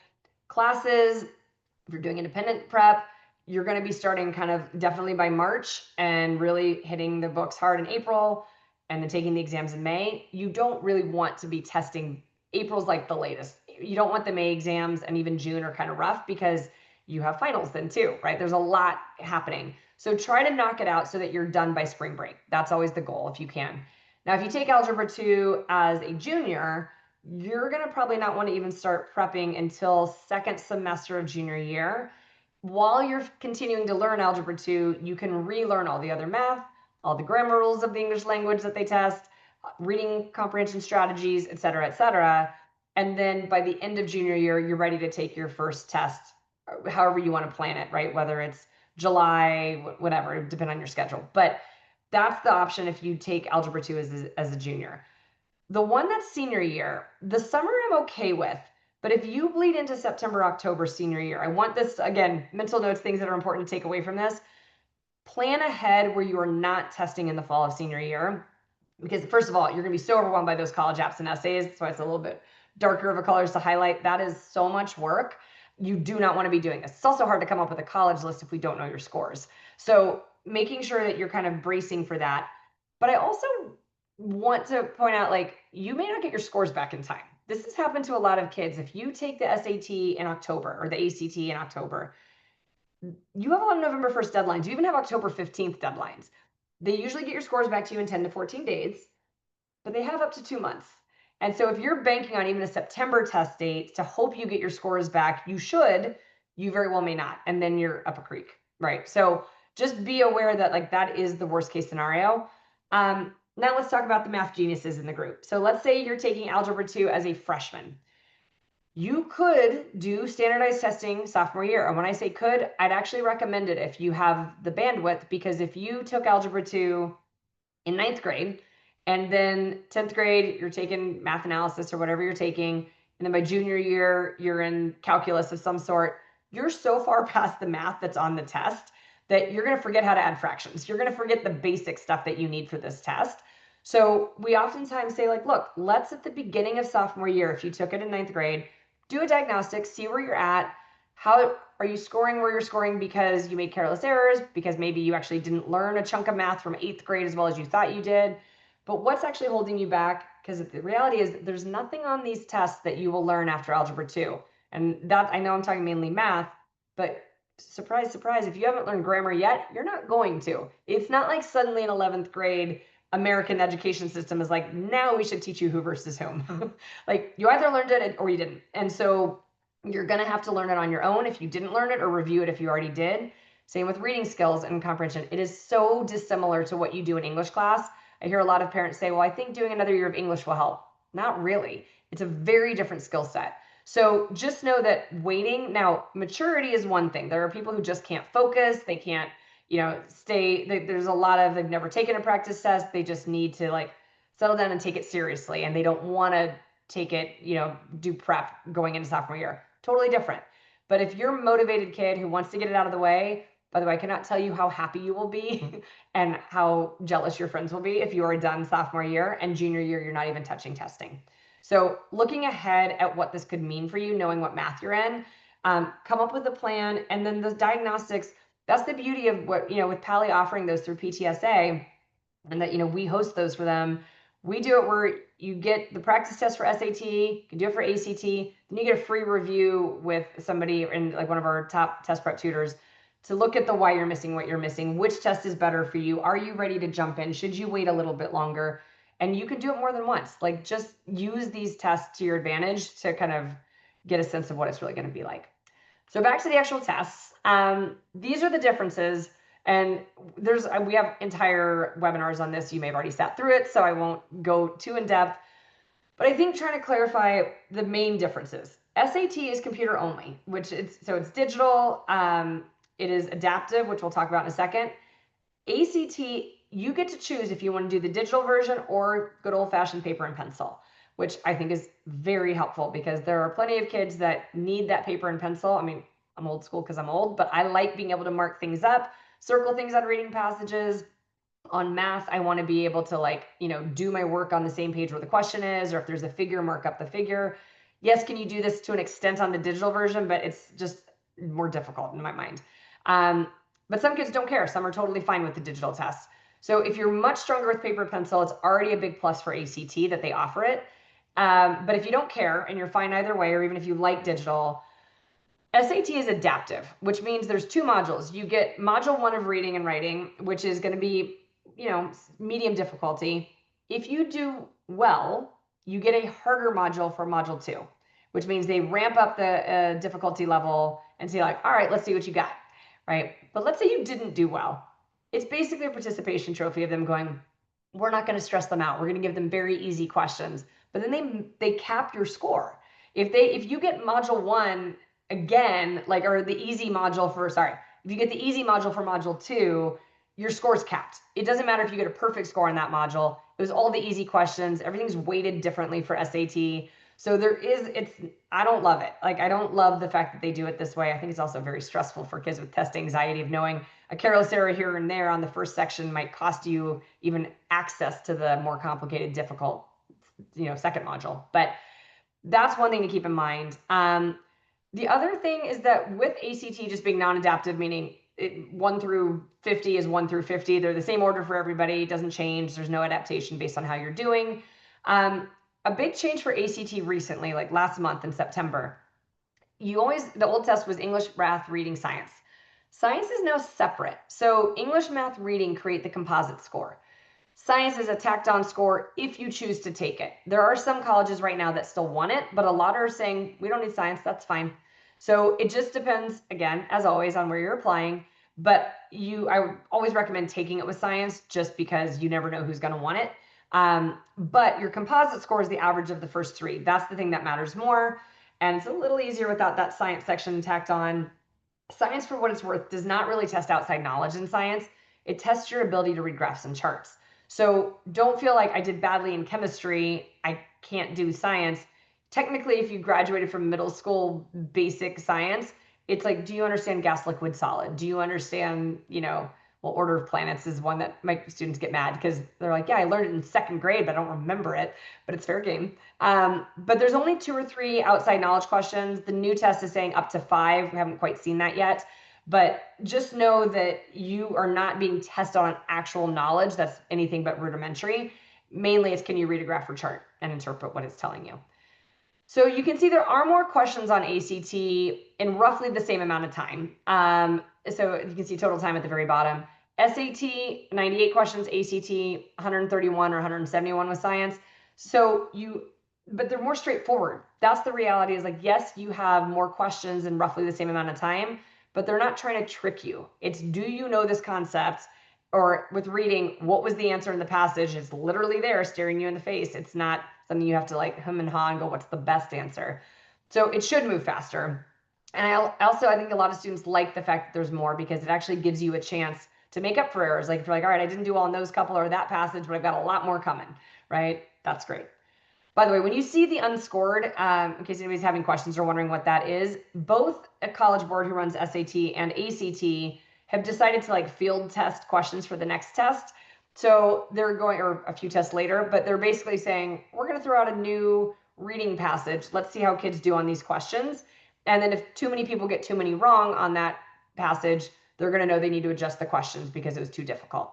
Classes, if you're doing independent prep, you're going to be starting kind of definitely by March and really hitting the books hard in April. and then taking the exams in May, you don't really want to be testing. April's like the latest. You don't want the May exams, and even June are kind of rough because you have finals then too, right? There's a lot happening. So try to knock it out so that you're done by spring break. That's always the goal if you can. Now, if you take Algebra 2 as a junior, you're going to probably not want to even start prepping until second semester of junior year. While you're continuing to learn Algebra 2, you can relearn all the other math, all the grammar rules of the English language that they test, reading comprehension strategies, et cetera, and then by the end of junior year, you're ready to take your first test, however you want to plan it, right? Whether it's July, whatever, depending on your schedule. But that's the option if you take Algebra 2 as a junior. The one that's senior year, the summer I'm okay with, but if you bleed into September, October, senior year, I want this, again, mental notes, things that are important to take away from this. Plan ahead where you are not testing in the fall of senior year. Because first of all, you're going to be so overwhelmed by those college apps and essays. That's why it's a little bit darker of a colors to highlight. That is so much work. You do not want to be doing this. It's also hard to come up with a college list if we don't know your scores. So making sure that you're kind of bracing for that. But I also want to point out, like, you may not get your scores back in time. This has happened to a lot of kids. If you take the SAT in October or the ACT in October, you have a lot of November 1st deadlines. You even have October 15th deadlines. They usually get your scores back to you in 10 to 14 days, but they have up to 2 months. And so if you're banking on even a September test date to hope you get your scores back, you very well may not. And then you're up a creek, right? So just be aware that, like, that is the worst case scenario. Now let's talk about the math geniuses in the group. So let's say you're taking Algebra 2 as a freshman. You could do standardized testing sophomore year. And when I say could, I'd actually recommend it if you have the bandwidth, because if you took Algebra 2 in 9th grade, and then 10th grade, you're taking math analysis or whatever you're taking, and then by junior year, you're in calculus of some sort, you're so far past the math that's on the test that you're going to forget how to add fractions. You're going to forget the basic stuff that you need for this test. So we oftentimes say, like, look, let's at the beginning of sophomore year, if you took it in 9th grade, do a diagnostic, see where you're at. How are you scoring where you're scoring because you made careless errors, because maybe you actually didn't learn a chunk of math from 8th grade as well as you thought you did? But what's actually holding you back? Because the reality is there's nothing on these tests that you will learn after Algebra 2. And that, I know I'm talking mainly math, but surprise, surprise, if you haven't learned grammar yet, you're not going to. It's not like suddenly in 11th grade, American education system is like, now we should teach you who versus whom. Like, you either learned it or you didn't. And so you're going to have to learn it on your own if you didn't learn it, or review it if you already did. Same with reading skills and comprehension. It is so dissimilar to what you do in English class. I hear a lot of parents say, well, I think doing another year of English will help. Not really. It's a very different skill set. So just know that waiting, now maturity is one thing. There are people who just can't focus. They can't, there's a lot of, they've never taken a practice test. They just need to, like, settle down and take it seriously. And they don't want to take it, do prep going into sophomore year. Totally different. But if you're a motivated kid who wants to get it out of the way, by the way, I cannot tell you how happy you will be and how jealous your friends will be if you are done sophomore year, and junior year, you're not even touching testing. So looking ahead at what this could mean for you, knowing what math you're in, come up with a plan. And then the diagnostics, that's the beauty of what, with Pally offering those through PTSA, and that, we host those for them. We do it where you get the practice test for SAT, you can do it for ACT, then you get a free review with somebody in, like, one of our top test prep tutors to look at the why you're missing what you're missing, which test is better for you, are you ready to jump in, should you wait a little bit longer? And you can do it more than once. Like, just use these tests to your advantage to kind of get a sense of what it's really going to be like. So back to the actual tests. These are the differences. And we have entire webinars on this. You may have already sat through it, so I won't go too in depth. But I think trying to clarify the main differences. SAT is computer only, so it's digital. It is adaptive, which we'll talk about in a second. ACT, you get to choose if you want to do the digital version or good old-fashioned paper and pencil, which I think is very helpful, because there are plenty of kids that need that paper and pencil. I mean, I'm old school because I'm old, but I like being able to mark things up, circle things on reading passages. On math, I want to be able to, do my work on the same page where the question is, or if there's a figure, mark up the figure. Yes, can you do this to an extent on the digital version, but it's just more difficult in my mind. But some kids don't care. Some are totally fine with the digital test. So if you're much stronger with paper pencil, it's already a big plus for ACT that they offer it. But if you don't care and you're fine either way, or even if you like digital, SAT is adaptive, which means there's 2 modules. You get module 1 of reading and writing, which is going to be, medium difficulty. If you do well, you get a harder module for module 2, which means they ramp up the difficulty level and say like, all right, let's see what you got, right? But let's say you didn't do well. It's basically a participation trophy of them going, we're not going to stress them out. We're going to give them very easy questions, but then they cap your score. If you get module 1 again, or the easy module if you get the easy module for module 2, your score's capped. It doesn't matter if you get a perfect score on that module. It was all the easy questions. Everything's weighted differently for SAT. So I don't love it. I don't love the fact that they do it this way. I think it's also very stressful for kids with test anxiety of knowing a careless error here and there on the first section might cost you even access to the more complicated, difficult, second module. But that's one thing to keep in mind. The other thing is that with ACT just being non-adaptive, meaning 1 through 50 is 1 through 50. They're the same order for everybody. It doesn't change. There's no adaptation based on how you're doing. A big change for ACT recently, like last month in September, the old test was English, math, reading, science. Science is now separate. So English, math, reading create the composite score. Science is a tacked on score if you choose to take it. There are some colleges right now that still want it, but a lot are saying, we don't need science, that's fine. So it just depends, again, as always, on where you're applying. But I would always recommend taking it with science just because you never know who's going to want it. But your composite score is the average of the first 3. That's the thing that matters more. And it's a little easier without that science section tacked on. Science, for what it's worth, does not really test outside knowledge in science. It tests your ability to read graphs and charts. So don't feel like I did badly in chemistry, I can't do science. Technically, if you graduated from middle school basic science, it's like, do you understand gas, liquid, solid? Do you understand, order of planets is one that my students get mad because they're like, yeah, I learned it in 2nd grade, but I don't remember it, but it's fair game. But there's only 2 or 3 outside knowledge questions. The new test is saying up to 5. We haven't quite seen that yet. But just know that you are not being tested on actual knowledge. That's anything but rudimentary. Mainly it's, can you read a graph or chart and interpret what it's telling you? So you can see there are more questions on ACT in roughly the same amount of time. So you can see total time at the very bottom. SAT, 98 questions, ACT, 131 or 171 with science. But they're more straightforward. That's the reality, is like, yes, you have more questions in roughly the same amount of time, but they're not trying to trick you. It's, do you know this concept? Or with reading, what was the answer in the passage? It's literally there staring you in the face. It's not something you have to hum and haw and go, what's the best answer? So it should move faster. And I think a lot of students like the fact that there's more, because it actually gives you a chance to make up for errors. If you're like, all right, I didn't do well in those couple or that passage, but I've got a lot more coming, right? That's great. By the way, when you see the unscored, in case anybody's having questions or wondering what that is, both a College Board who runs SAT and ACT have decided to field test questions for the next test. So they're going, or a few tests later, but they're basically saying, we're going to throw out a new reading passage. Let's see how kids do on these questions. And then if too many people get too many wrong on that passage, they're going to know they need to adjust the questions because it was too difficult.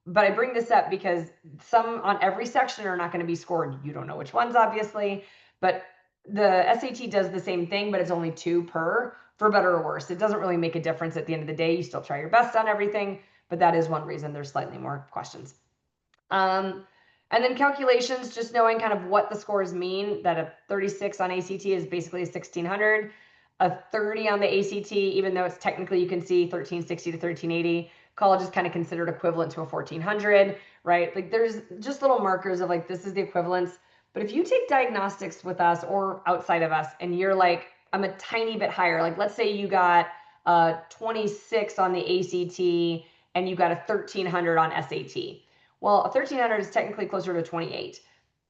But I bring this up because some on every section are not going to be scored. You don't know which ones, obviously, but the SAT does the same thing, but it's only 2 per, for better or worse. It doesn't really make a difference at the end of the day. You still try your best on everything, but that is one reason there's slightly more questions. And then calculations, just knowing kind of what the scores mean, that a 36 on ACT is basically a 1600, a 30 on the ACT, even though it's technically, you can see 1360 to 1380, college is kind of considered equivalent to a 1400, right? There's just little markers of this is the equivalence. But if you take diagnostics with us or outside of us, and you're like, I'm a tiny bit higher, let's say you got a 26 on the ACT and you got a 1300 on SAT. Well, a 1300 is technically closer to 28.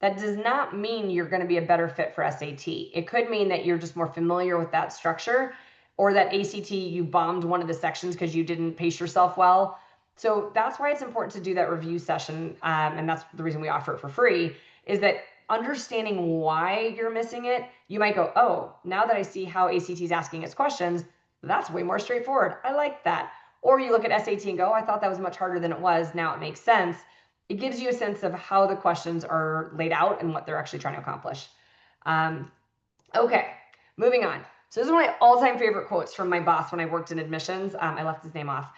That does not mean you're going to be a better fit for SAT. It could mean that you're just more familiar with that structure, or that ACT, you bombed one of the sections because you didn't pace yourself well. So that's why it's important to do that review session. And that's the reason we offer it for free, is that understanding why you're missing it, you might go, oh, now that I see how ACT is asking its questions, that's way more straightforward. I like that. Or you look at SAT and go, oh, I thought that was much harder than it was. Now it makes sense. It gives you a sense of how the questions are laid out and what they're actually trying to accomplish. Okay, moving on. So this is one of my all-time favorite quotes from my boss when I worked in admissions. I left his name off.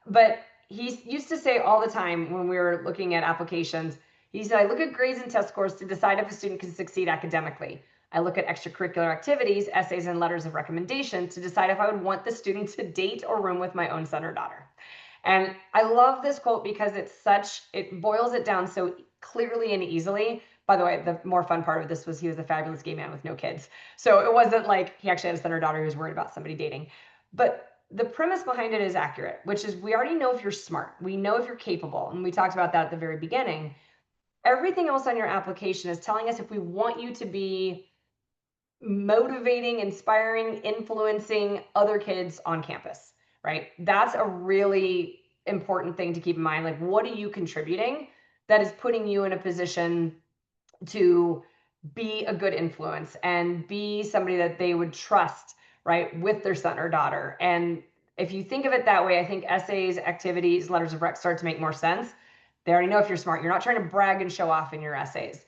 But he used to say all the time when we were looking at applications, he said, I look at grades and test scores to decide if a student can succeed academically. I look at extracurricular activities, essays, and letters of recommendation to decide if I would want the student to date or room with my own son or daughter. And I love this quote because it boils it down so clearly and easily. By the way, the more fun part of this was he was a fabulous gay man with no kids. So it wasn't like he actually had a son or daughter who was worried about somebody dating. But the premise behind it is accurate, which is we already know if you're smart. We know if you're capable. And we talked about that at the very beginning. Everything else on your application is telling us if we want you to be motivating, inspiring, influencing other kids on campus, right? That's a really important thing to keep in mind. Like, what are you contributing that is putting you in a position to be a good influence and be somebody that they would trust, right, with their son or daughter? And if you think of it that way, I think essays, activities, letters of rec start to make more sense. They already know if you're smart. You're not trying to brag and show off in your essays.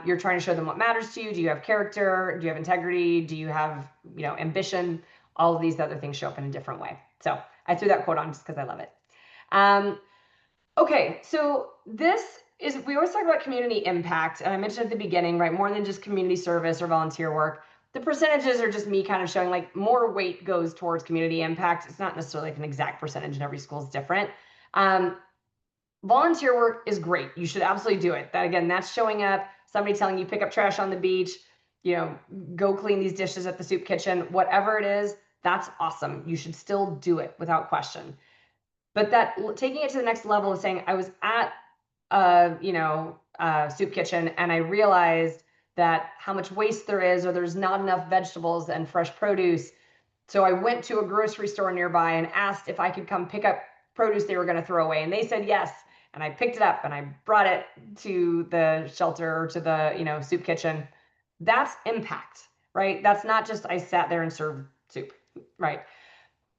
You're trying to show them what matters to you. Do you have character? Do you have integrity? Do you have, ambition? All of these other things show up in a different way. So I threw that quote on just because I love it. Okay, so we always talk about community impact. And I mentioned at the beginning, right, more than just community service or volunteer work. The percentages are just me kind of showing like more weight goes towards community impact. It's not necessarily like an exact percentage and every school is different. Volunteer work is great. You should absolutely do it. That's showing up, somebody telling you pick up trash on the beach, go clean these dishes at the soup kitchen, whatever it is, that's awesome. You should still do it without question. But that taking it to the next level of saying I was at a soup kitchen and I realized that how much waste there is, or there's not enough vegetables and fresh produce. So I went to a grocery store nearby and asked if I could come pick up produce they were going to throw away. And they said yes. And I picked it up and I brought it to the shelter or to the, soup kitchen. That's impact, right? That's not just I sat there and served soup, right?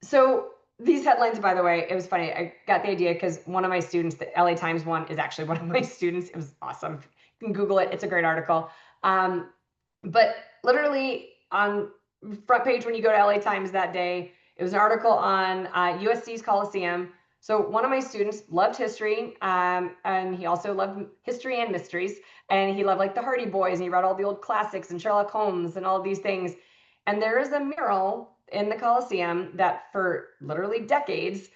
So these headlines, by the way, it was funny. I got the idea because one of my students, the LA Times one, is actually one of my students. It was awesome. You can Google it. It's a great article. But literally on front page when you go to LA Times that day, it was an article on USC's Coliseum. So one of my students loved history, and he also loved history and mysteries. And he loved like the Hardy Boys, and he read all the old classics and Sherlock Holmes and all these things. And there is a mural in the Coliseum that for literally decades,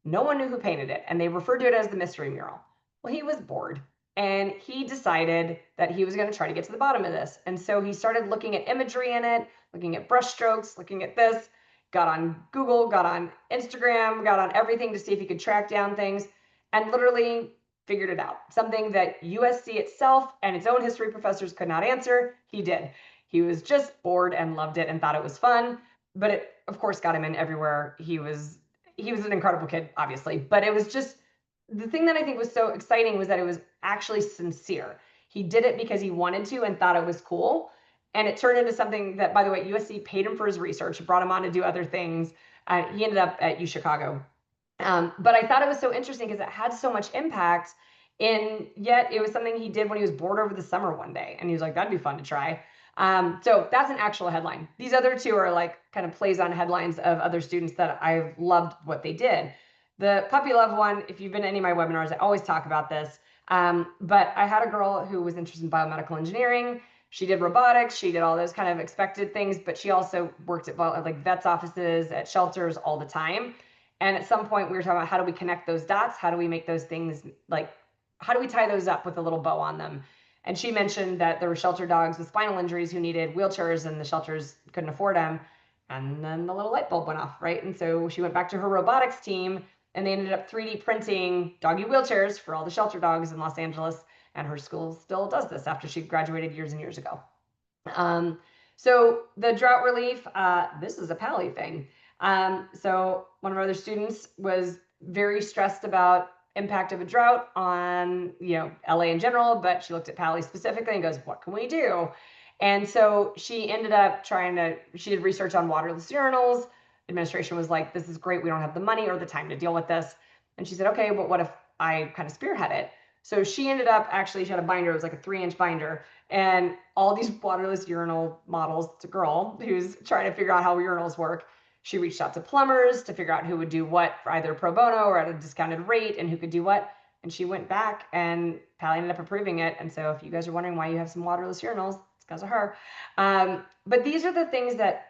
no one knew who painted it. And they referred to it as the mystery mural. Well, he was bored. And he decided that he was going to try to get to the bottom of this. And so he started looking at imagery in it, looking at brush strokes, looking at this, got on Google, got on Instagram, got on everything to see if he could track down things, and literally figured it out. Something that USC itself and its own history professors could not answer, he did. He was just bored and loved it and thought it was fun, but it, of course, got him in everywhere. He was an incredible kid, obviously, but it was just, the thing that I think was so exciting was that it was actually sincere. He did it because he wanted to and thought it was cool. And it turned into something that, by the way, USC paid him for his research, brought him on to do other things. He ended up at UChicago. But I thought it was so interesting because it had so much impact. And yet it was something he did when he was bored over the summer one day. And he was like, that'd be fun to try. So that's an actual headline. These other two are like kind of plays on headlines of other students that I've loved what they did. The puppy love one, if you've been to any of my webinars, I always talk about this. But I had a girl who was interested in biomedical engineering. She did robotics. She did all those kind of expected things, but she also worked at like vets offices, at shelters all the time. And at some point we were talking about how do we connect those dots? How do we make those things like, how do we tie those up with a little bow on them? And she mentioned that there were shelter dogs with spinal injuries who needed wheelchairs and the shelters couldn't afford them. And then the little light bulb went off, right? And so she went back to her robotics team and they ended up 3D printing doggy wheelchairs for all the shelter dogs in Los Angeles. And her school still does this after she graduated years and years ago. So the drought relief, this is a Pally thing. So one of our other students was very stressed about impact of a drought on, LA in general, but she looked at Pally specifically and goes, what can we do? And so she ended up she did research on waterless urinals, administration was like, this is great. We don't have the money or the time to deal with this. And she said, okay, but what if I kind of spearhead it? So she ended up actually, she had a binder, it was like a 3-inch binder, and all these waterless urinal models. It's a girl who's trying to figure out how urinals work. She reached out to plumbers to figure out who would do what for either pro bono or at a discounted rate and who could do what. And she went back and Pally ended up approving it. And so if you guys are wondering why you have some waterless urinals, it's because of her. But these are the things that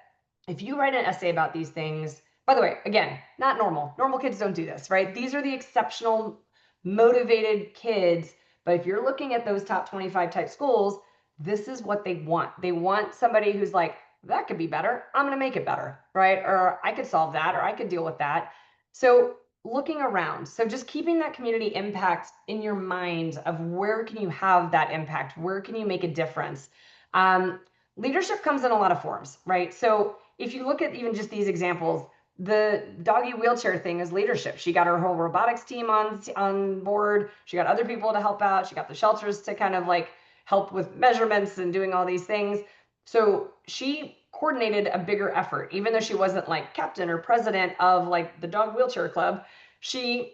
if you write an essay about these things, by the way, again, not normal. Normal kids don't do this, right? These are the exceptional, motivated kids. But if you're looking at those top 25 type schools, this is what they want. They want somebody who's like, that could be better. I'm going to make it better, right? Or I could solve that, or I could deal with that. So looking around. So just keeping that community impact in your mind of where can you have that impact? Where can you make a difference? Leadership comes in a lot of forms, right? So if you look at even just these examples, the doggy wheelchair thing is leadership. She got her whole robotics team on board. She got other people to help out. She got the shelters to kind of like help with measurements and doing all these things. So she coordinated a bigger effort, even though she wasn't like captain or president of like the dog wheelchair club. She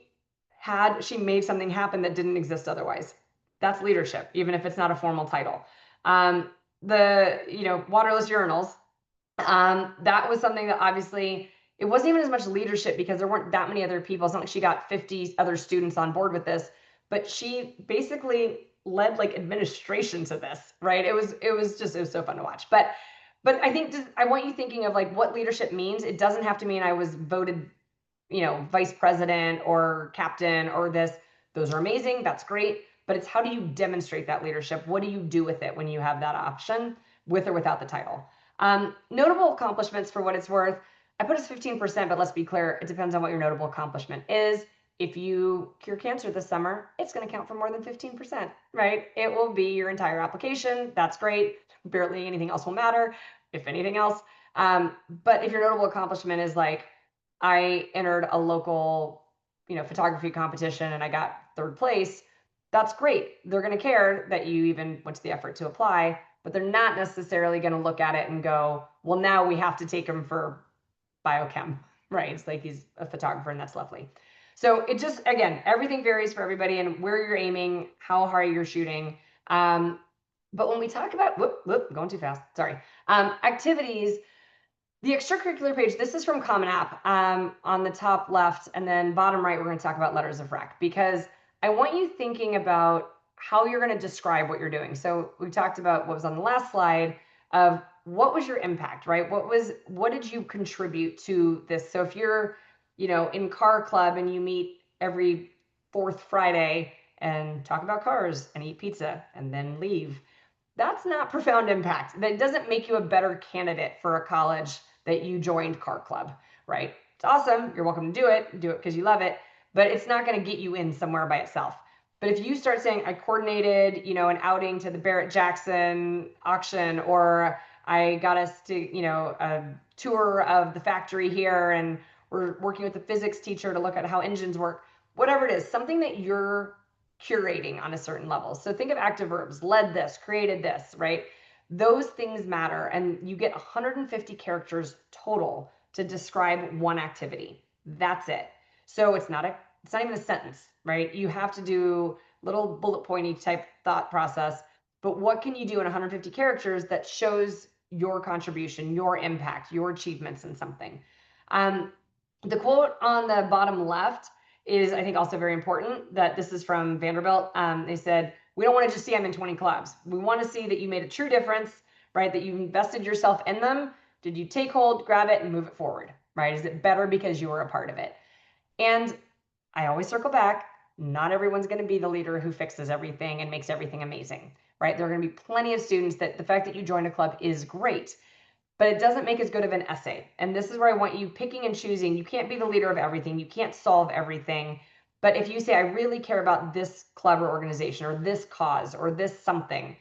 made something happen that didn't exist otherwise. That's leadership, even if it's not a formal title. The waterless urinals, that was something that obviously it wasn't even as much leadership because there weren't that many other people. It's not like she got 50 other students on board with this, but she basically led like administration to this, right? It was so fun to watch. But I think I want you thinking of like what leadership means. It doesn't have to mean I was voted, vice president or captain or this. Those are amazing. That's great. But it's how do you demonstrate that leadership? What do you do with it when you have that option, with or without the title? Notable accomplishments, for what it's worth, I put as 15%, but let's be clear, it depends on what your notable accomplishment is. If you cure cancer this summer, it's going to count for more than 15%, right? It will be your entire application. That's great. Barely anything else will matter, if anything else. But if your notable accomplishment is like, I entered a local, photography competition and I got 3rd place, that's great. They're going to care that you even went to the effort to apply, but they're not necessarily going to look at it and go, well, now we have to take him for biochem, right? It's like he's a photographer and that's lovely. So it just, again, everything varies for everybody and where you're aiming, how high you're shooting. But when we talk about, going too fast, sorry, activities, the extracurricular page, this is from Common App on the top left, and then bottom right, we're going to talk about letters of rec, because I want you thinking about how you're going to describe what you're doing. So we talked about what was on the last slide of what was your impact, right? What did you contribute to this? So if you're, in car club and you meet every 4th Friday and talk about cars and eat pizza and then leave, that's not profound impact. That doesn't make you a better candidate for a college that you joined car club, right? It's awesome. You're welcome to do it because you love it, but it's not going to get you in somewhere by itself. But if you start saying, I coordinated, an outing to the Barrett-Jackson auction, or I got us to, a tour of the factory here, and we're working with the physics teacher to look at how engines work, whatever it is, something that you're curating on a certain level. So think of active verbs, led this, created this, right? Those things matter, and you get 150 characters total to describe one activity. That's it. So it's not even a sentence, right? You have to do little bullet pointy type thought process, but what can you do in 150 characters that shows your contribution, your impact, your achievements in something? The quote on the bottom left is, I think, also very important, that this is from Vanderbilt. They said, we don't want to just see I'm in 20 clubs. We want to see that you made a true difference, right? That you invested yourself in them. Did you take hold, grab it, and move it forward, right? Is it better because you were a part of it? And I always circle back. Not everyone's going to be the leader who fixes everything and makes everything amazing, right? There are going to be plenty of students that the fact that you joined a club is great, but it doesn't make as good of an essay. And this is where I want you picking and choosing. You can't be the leader of everything. You can't solve everything. But if you say, I really care about this club or organization or this cause or this something,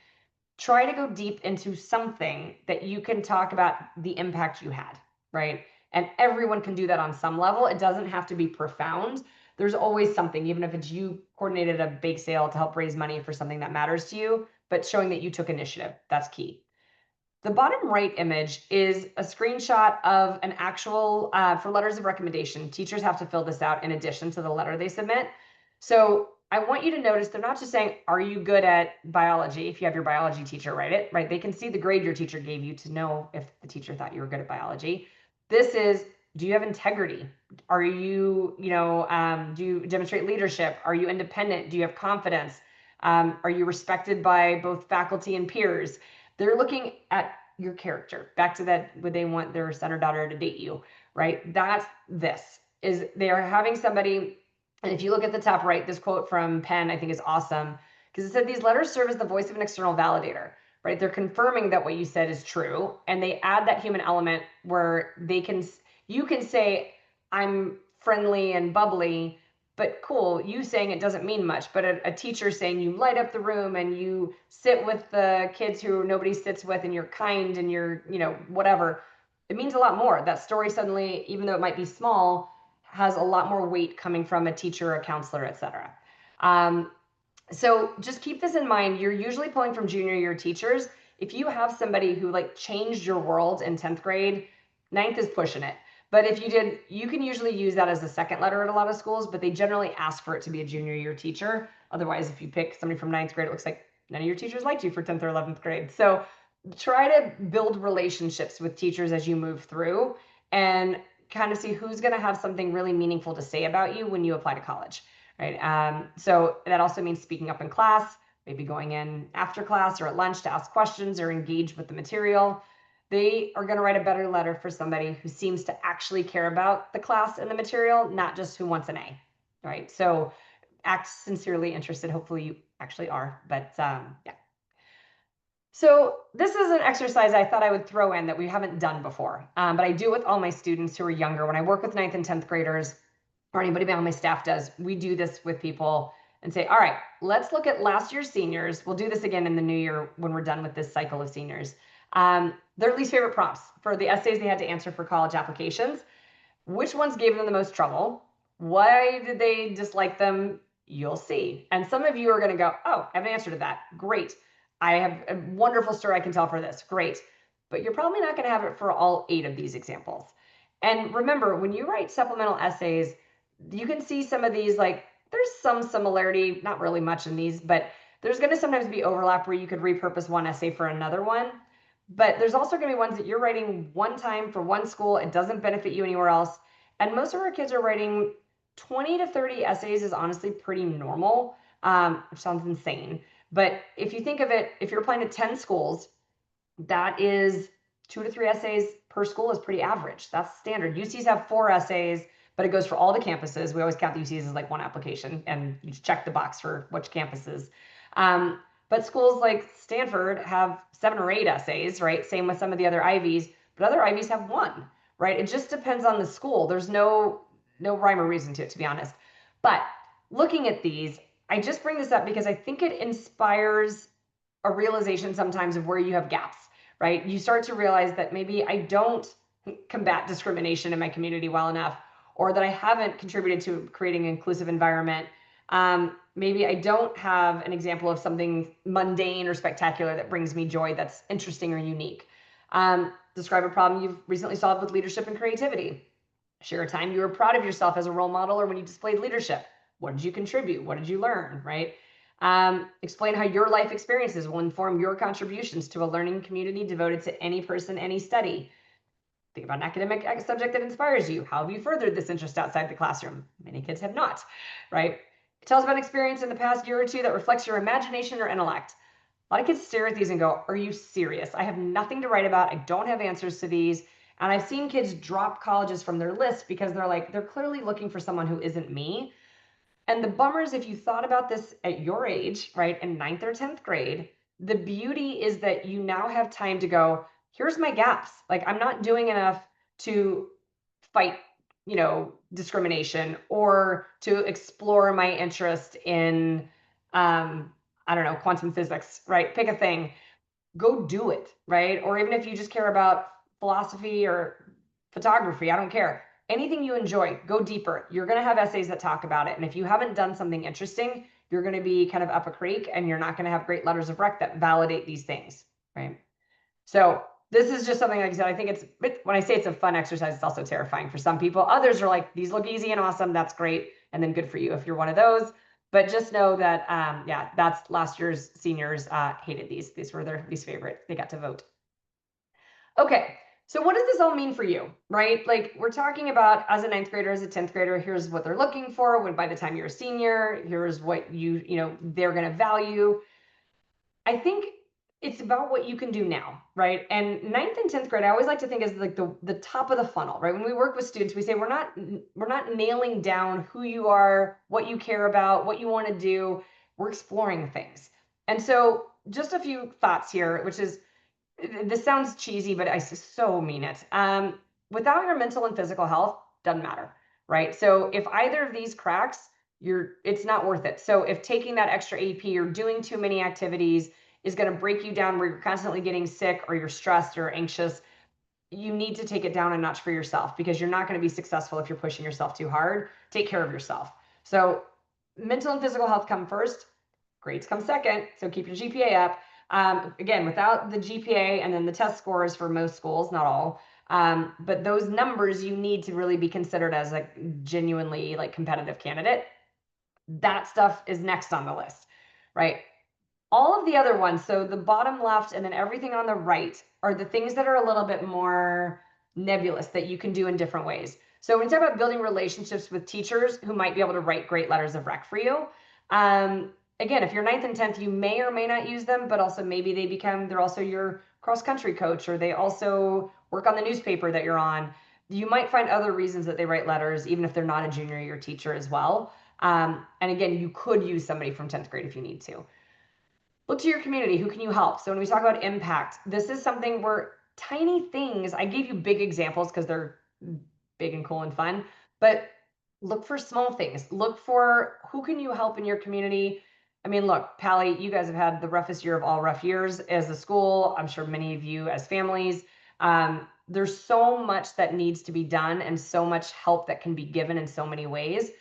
try to go deep into something that you can talk about the impact you had, right? And everyone can do that on some level. It doesn't have to be profound. There's always something, even if it's you coordinated a bake sale to help raise money for something that matters to you, but showing that you took initiative, that's key. The bottom right image is a screenshot of an actual, for letters of recommendation. Teachers have to fill this out in addition to the letter they submit. So I want you to notice they're not just saying, are you good at biology? If you have your biology teacher write it, right? They can see the grade your teacher gave you to know if the teacher thought you were good at biology. This is, do you have integrity? Are you, do you demonstrate leadership? Are you independent? Do you have confidence? Are you respected by both faculty and peers? They're looking at your character. Back to that, would they want their son or daughter to date you, right? That's this, is they are having somebody, and if you look at the top right, this quote from Penn, I think is awesome, because it said these letters serve as the voice of an external validator, right? They're confirming that what you said is true, and they add that human element where you can say, I'm friendly and bubbly, but cool, you saying it doesn't mean much, but a teacher saying you light up the room and you sit with the kids who nobody sits with and you're kind and you're, whatever, it means a lot more. That story suddenly, even though it might be small, has a lot more weight coming from a teacher, a counselor, etc. So just keep this in mind. You're usually pulling from junior year teachers. If you have somebody who changed your world in 10th grade, 9th is pushing it. But if you did, you can usually use that as a second letter at a lot of schools, but they generally ask for it to be a junior year teacher. Otherwise, if you pick somebody from 9th grade, it looks like none of your teachers liked you for 10th or 11th grade. So try to build relationships with teachers as you move through and kind of see who's going to have something really meaningful to say about you when you apply to college, right? So that also means speaking up in class, maybe going in after class or at lunch to ask questions or engage with the material. They are going to write a better letter for somebody who seems to actually care about the class and the material, not just who wants an A, right? So act sincerely interested. Hopefully you actually are, but yeah. So this is an exercise I thought I would throw in that we haven't done before, but I do it with all my students who are younger. When I work with 9th and 10th graders, or anybody on my staff does, we do this with people and say, all right, let's look at last year's seniors. We'll do this again in the new year when we're done with this cycle of seniors. Their least favorite prompts for the essays they had to answer for college applications. Which ones gave them the most trouble? Why did they dislike them? You'll see. And some of you are going to go, oh, I have an answer to that. Great. I have a wonderful story I can tell for this. Great. But you're probably not going to have it for all 8 of these examples. And remember, when you write supplemental essays, you can see some of these, there's some similarity, not really much in these, but there's going to sometimes be overlap where you could repurpose one essay for another one. But there's also going to be ones that you're writing one time for one school. It doesn't benefit you anywhere else. And most of our kids are writing 20 to 30 essays is honestly pretty normal, which sounds insane. But if you think of it, if you're applying to 10 schools, that is 2 to 3 essays per school is pretty average. That's standard. UCs have 4 essays, but it goes for all the campuses. We always count the UCs as one application, and you check the box for which campuses. But schools like Stanford have 7 or 8 essays, right? Same with some of the other Ivies, but other Ivies have 1, right? It just depends on the school. There's no rhyme or reason to it, to be honest. But looking at these, I just bring this up because I think it inspires a realization sometimes of where you have gaps, right? You start to realize that maybe I don't combat discrimination in my community well enough, or that I haven't contributed to creating an inclusive environment. Maybe I don't have an example of something mundane or spectacular that brings me joy that's interesting or unique. Describe a problem you've recently solved with leadership and creativity. Share a time you were proud of yourself as a role model or when you displayed leadership. What did you contribute? What did you learn, right? Explain how your life experiences will inform your contributions to a learning community devoted to any person, any study. Think about an academic subject that inspires you. How have you furthered this interest outside the classroom? Many kids have not, right? Tell us about an experience in the past year or 2 that reflects your imagination or intellect. A lot of kids stare at these and go, are you serious? I have nothing to write about. I don't have answers to these. And I've seen kids drop colleges from their list because they're clearly looking for someone who isn't me. And the bummer is, if you thought about this at your age, right, in 9th or 10th grade, the beauty is that you now have time to go, here's my gaps. I'm not doing enough to fight, discrimination or to explore my interest in, I don't know, quantum physics, right? Pick a thing, go do it, right? Or even if you just care about philosophy or photography, I don't care. Anything you enjoy, go deeper. You're going to have essays that talk about it. And if you haven't done something interesting, you're going to be kind of up a creek and you're not going to have great letters of rec that validate these things, right? So this is just something, like I said, I think when I say it's a fun exercise, it's also terrifying for some people. Others are like, these look easy and awesome. That's great. And then good for you if you're one of those. But just know that, yeah, that's last year's seniors hated these. These were their least favorite. They got to vote. Okay. So what does this all mean for you, right? Like we're talking about as a 9th grader, as a 10th grader, here's what they're looking for when by the time you're a senior, here's what they're going to value. I think it's about what you can do now, right? And 9th and 10th grade, I always like to think is like the top of the funnel, right? When we work with students, we say we're not nailing down who you are, what you care about, what you want to do. We're exploring things. And so just a few thoughts here, which is, this sounds cheesy, but I so mean it. Without your mental and physical health, doesn't matter, right? So if either of these cracks, it's not worth it. So if taking that extra AP or doing too many activities is going to break you down where you're constantly getting sick or you're stressed or anxious, you need to take it down a notch for yourself, because you're not going to be successful if you're pushing yourself too hard. Take care of yourself. So mental and physical health come first, grades come second. So keep your GPA up. Again, without the GPA and then the test scores for most schools, not all, but those numbers you need to really be considered as a genuinely like competitive candidate. That stuff is next on the list, right? All of the other ones, so the bottom left and then everything on the right, are the things that are a little bit more nebulous that you can do in different ways. So when you talk about building relationships with teachers who might be able to write great letters of rec for you, again, if you're 9th and 10th, you may or may not use them, but also maybe they're also your cross country coach, or they also work on the newspaper that you're on. You might find other reasons that they write letters, even if they're not a junior year teacher as well. And again, you could use somebody from 10th grade if you need to. Look to your community. Who can you help? So when we talk about impact, this is something where tiny things, I gave you big examples because they're big and cool and fun, but look for small things. Look for who can you help in your community. I mean, look, Pally, you guys have had the roughest year of all rough years as a school. I'm sure many of you as families. There's so much that needs to be done and so much help that can be given in so many ways.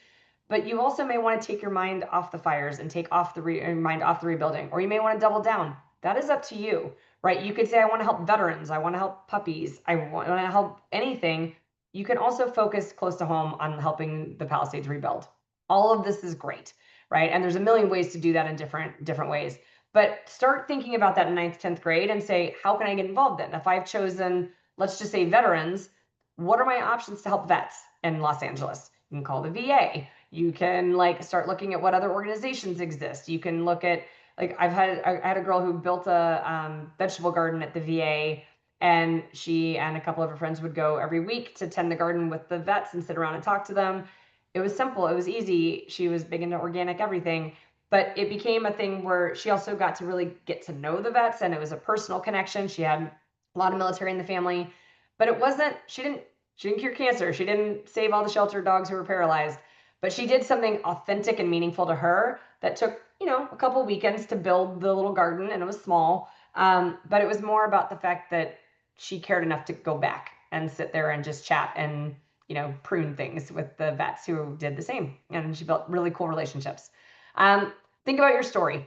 But you also may want to take your mind off the fires and take off your mind off the rebuilding, or you may want to double down. That is up to you, right? You could say, I want to help veterans. I want to help puppies. I want to help anything. You can also focus close to home on helping the Palisades rebuild. All of this is great, right? And there's a million ways to do that in different ways. But start thinking about that in 9th, 10th grade and say, how can I get involved then? If I've chosen, let's just say veterans, what are my options to help vets in Los Angeles? You can call the VA. You can like start looking at what other organizations exist. You can look at, like, I had a girl who built a vegetable garden at the VA, and she and a couple of her friends would go every week to tend the garden with the vets and sit around and talk to them. It was simple. It was easy. She was big into organic everything, but it became a thing where she also got to really get to know the vets, and it was a personal connection. She had a lot of military in the family, but she didn't cure cancer. She didn't save all the shelter dogs who were paralyzed. But she did something authentic and meaningful to her that took, a couple weekends to build the little garden, and it was small. But it was more about the fact that she cared enough to go back and sit there and just chat and, prune things with the vets who did the same. And she built really cool relationships. Think about your story.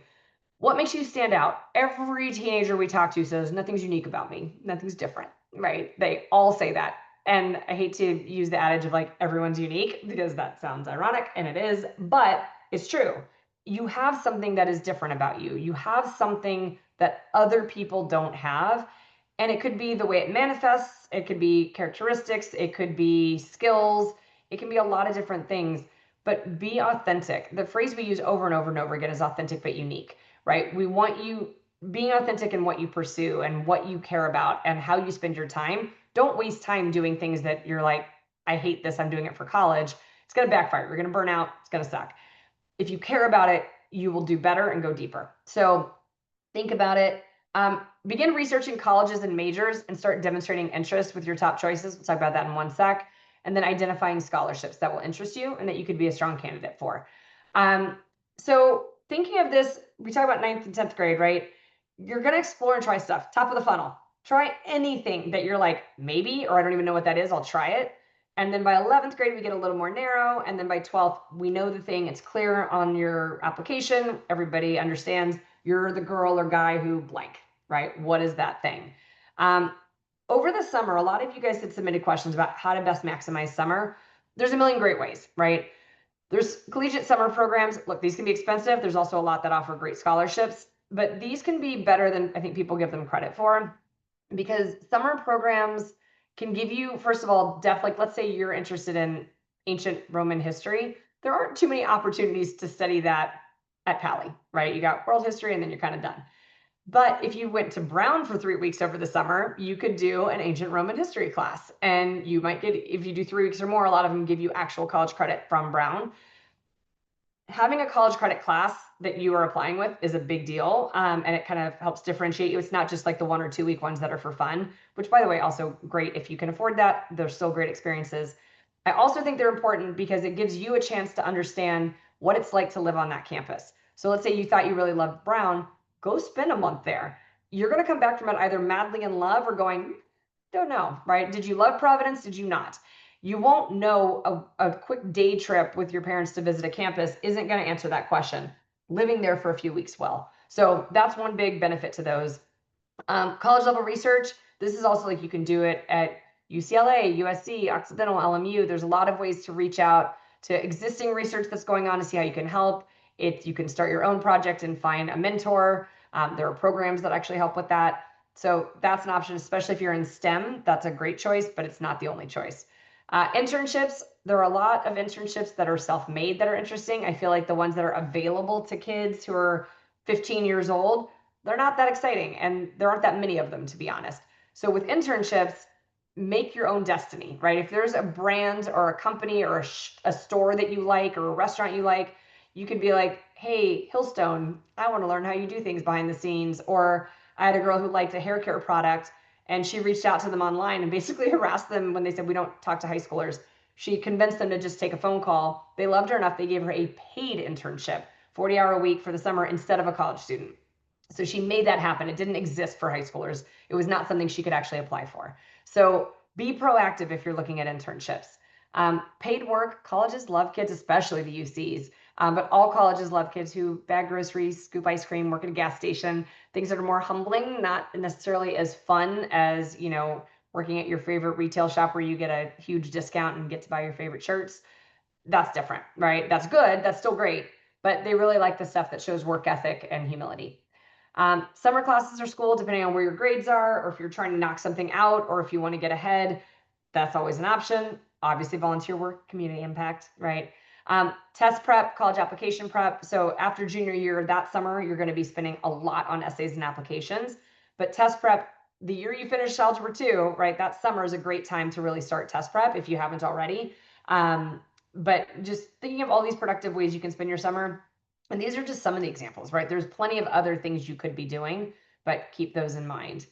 What makes you stand out? Every teenager we talk to says, nothing's unique about me. Nothing's different, right? They all say that. And I hate to use the adage of like everyone's unique, because that sounds ironic, and it is, but it's true. You have something that is different about you. You have something that other people don't have. And it could be the way it manifests. It could be characteristics. It could be skills. It can be a lot of different things, but be authentic. The phrase we use over and over and over again is authentic but unique, right? We want you being authentic in what you pursue and what you care about and how you spend your time. Don't waste time doing things that you're like, I hate this, I'm doing it for college. It's going to backfire. You're going to burn out. It's going to suck. If you care about it, you will do better and go deeper. So think about it. Begin researching colleges and majors and start demonstrating interest with your top choices. We'll talk about that in one sec. And then identifying scholarships that will interest you and that you could be a strong candidate for. So thinking of this, we talk about 9th and 10th grade, right? You're going to explore and try stuff. Top of the funnel. Try anything that you're like, maybe, or I don't even know what that is. I'll try it. And then by 11th grade, we get a little more narrow. And then by 12th, we know the thing. It's clear on your application. Everybody understands you're the girl or guy who blank, right? What is that thing? Over the summer, a lot of you guys had submitted questions about how to best maximize summer. There's a million great ways, right? There's collegiate summer programs. Look, these can be expensive. There's also a lot that offer great scholarships, but these can be better than I think people give them credit for, because summer programs can give you, first of all, depth. Like, let's say you're interested in ancient Roman history. There aren't too many opportunities to study that at Pally, right? You got world history and then you're kind of done. But if you went to Brown for 3 weeks over the summer, you could do an ancient Roman history class. And you might get, if you do 3 weeks or more, a lot of them give you actual college credit from Brown. Having a college credit class that you are applying with is a big deal. And it kind of helps differentiate you. It's not just like the 1 or 2 week ones that are for fun, which, by the way, also great if you can afford that. They're still great experiences. I also think they're important because it gives you a chance to understand what it's like to live on that campus. So let's say you thought you really loved Brown, go spend a month there. You're going to come back from it either madly in love or going, don't know, right? Did you love Providence? Did you not? You won't know. A quick day trip with your parents to visit a campus isn't going to answer that question. Living there for a few weeks will. So that's one big benefit to those. College level research, this is also like you can do it at UCLA, USC, Occidental, LMU. There's a lot of ways to reach out to existing research that's going on to see how you can help. You can start your own project and find a mentor. There are programs that actually help with that. So that's an option, especially if you're in STEM. That's a great choice, but it's not the only choice. Internships, there are a lot of internships that are self-made that are interesting. I feel like the ones that are available to kids who are 15 years old, they're not that exciting, and there aren't that many of them, to be honest. So with internships, make your own destiny, right? If there's a brand or a company or a store that you like or a restaurant you like, you could be like, hey, Hillstone, I want to learn how you do things behind the scenes. Or I had a girl who liked a hair care product, and she reached out to them online and basically harassed them when they said, we don't talk to high schoolers. She convinced them to just take a phone call. They loved her enough. They gave her a paid internship, 40-hour a week for the summer instead of a college student. So she made that happen. It didn't exist for high schoolers. It was not something she could actually apply for. So be proactive if you're looking at internships. Paid work, colleges love kids, especially the UCs. But all colleges love kids who bag groceries, scoop ice cream, work at a gas station, things that are more humbling, not necessarily as fun as, working at your favorite retail shop where you get a huge discount and get to buy your favorite shirts. That's different, right? That's good. That's still great. But they really like the stuff that shows work ethic and humility. Summer classes are school, depending on where your grades are, or if you're trying to knock something out, or if you want to get ahead, that's always an option. Obviously, volunteer work, community impact, right? Test prep, college application prep. So after junior year, that summer, you're going to be spending a lot on essays and applications. But test prep, the year you finish Algebra 2, right, that summer is a great time to really start test prep if you haven't already. But just thinking of all these productive ways you can spend your summer. And these are just some of the examples, right? There's plenty of other things you could be doing, but keep those in mind.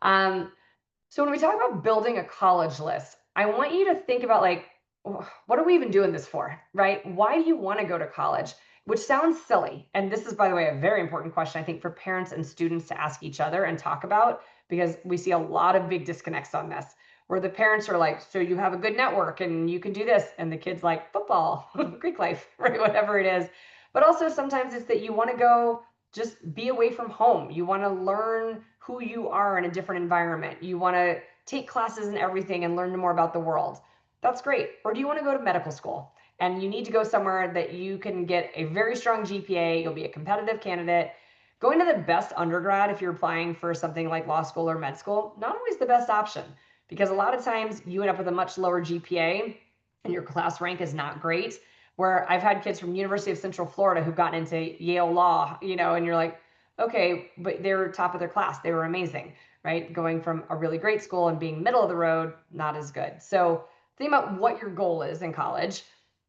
So when we talk about building a college list, I want you to think about, like, what are we even doing this for, right? Why do you want to go to college? Which sounds silly. And this is, by the way, a very important question, I think, for parents and students to ask each other and talk about, because we see a lot of big disconnects on this, where the parents are like, so you have a good network and you can do this. And the kid's like, football, Greek life, right? Whatever it is. But also sometimes it's that you want to go just be away from home. You want to learn who you are in a different environment. You want to take classes and everything and learn more about the world. That's great. Or do you want to go to medical school and you need to go somewhere that you can get a very strong GPA, you'll be a competitive candidate. Going to the best undergrad, if you're applying for something like law school or med school, not always the best option, because a lot of times you end up with a much lower GPA and your class rank is not great. Where I've had kids from University of Central Florida who've gotten into Yale Law, and you're like, okay, but they were top of their class. They were amazing, right? Going from a really great school and being middle of the road, not as good. So think about what your goal is in college.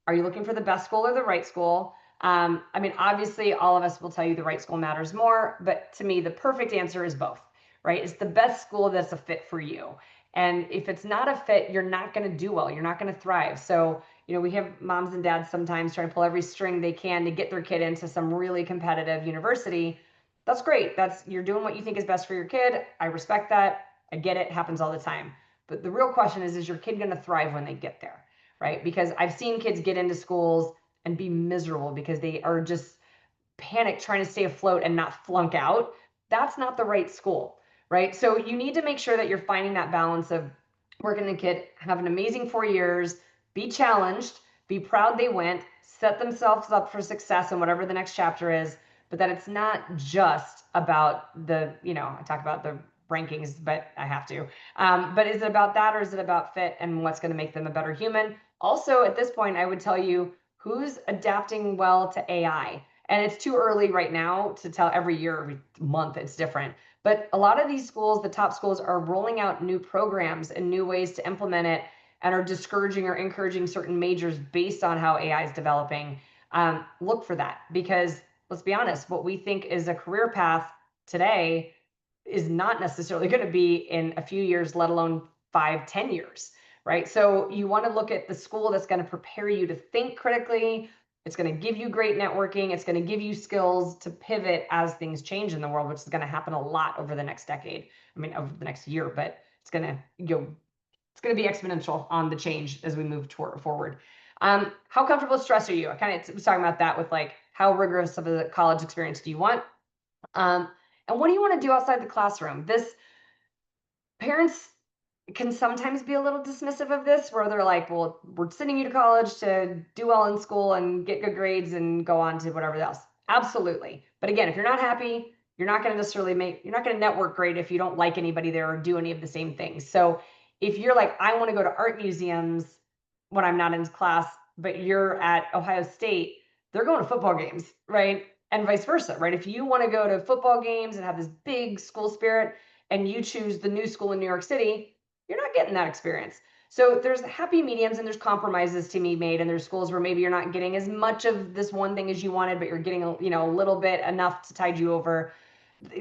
Are you looking for the best school or the right school? Obviously, all of us will tell you the right school matters more, but to me, the perfect answer is both, right? It's the best school that's a fit for you. And if it's not a fit, you're not going to do well. You're not going to thrive. So, we have moms and dads sometimes trying to pull every string they can to get their kid into some really competitive university. That's great. You're doing what you think is best for your kid. I respect that. I get it. It happens all the time. But the real question is your kid going to thrive when they get there, right? Because I've seen kids get into schools and be miserable because they are just panicked trying to stay afloat and not flunk out. That's not the right school, right? So you need to make sure that you're finding that balance of working the kid, have an amazing 4 years, be challenged, be proud they went, set themselves up for success in whatever the next chapter is, but that it's not just about the, I talk about the rankings, but I have to. But is it about that, or is it about fit and what's going to make them a better human? Also, at this point, I would tell you who's adapting well to AI. And it's too early right now to tell. Every year, every month, it's different. But a lot of these schools, the top schools, are rolling out new programs and new ways to implement it, and are discouraging or encouraging certain majors based on how AI is developing. Look for that, because let's be honest, what we think is a career path today is not necessarily going to be in a few years, let alone 5, 10 years, right? So you want to look at the school that's going to prepare you to think critically. It's going to give you great networking. It's going to give you skills to pivot as things change in the world, which is going to happen a lot over the next decade. I mean, over the next year, but it's going to, it's going to be exponential on the change as we move forward. How comfortable with stress are you? I kind of was talking about that with like, how rigorous of a college experience do you want? And what do you want to do outside the classroom? Parents can sometimes be a little dismissive of this, where they're like, well, we're sending you to college to do well in school and get good grades and go on to whatever else. Absolutely. But again, if you're not happy, you're not going to necessarily you're not going to network great if you don't like anybody there or do any of the same things. So if you're like, I want to go to art museums when I'm not in class, but you're at Ohio State, they're going to football games, right? And vice versa, right? If you want to go to football games and have this big school spirit, and you choose the new school in New York City, you're not getting that experience. So there's happy mediums and there's compromises to be made, and there's schools where maybe you're not getting as much of this one thing as you wanted, but you're getting a little bit, enough to tide you over.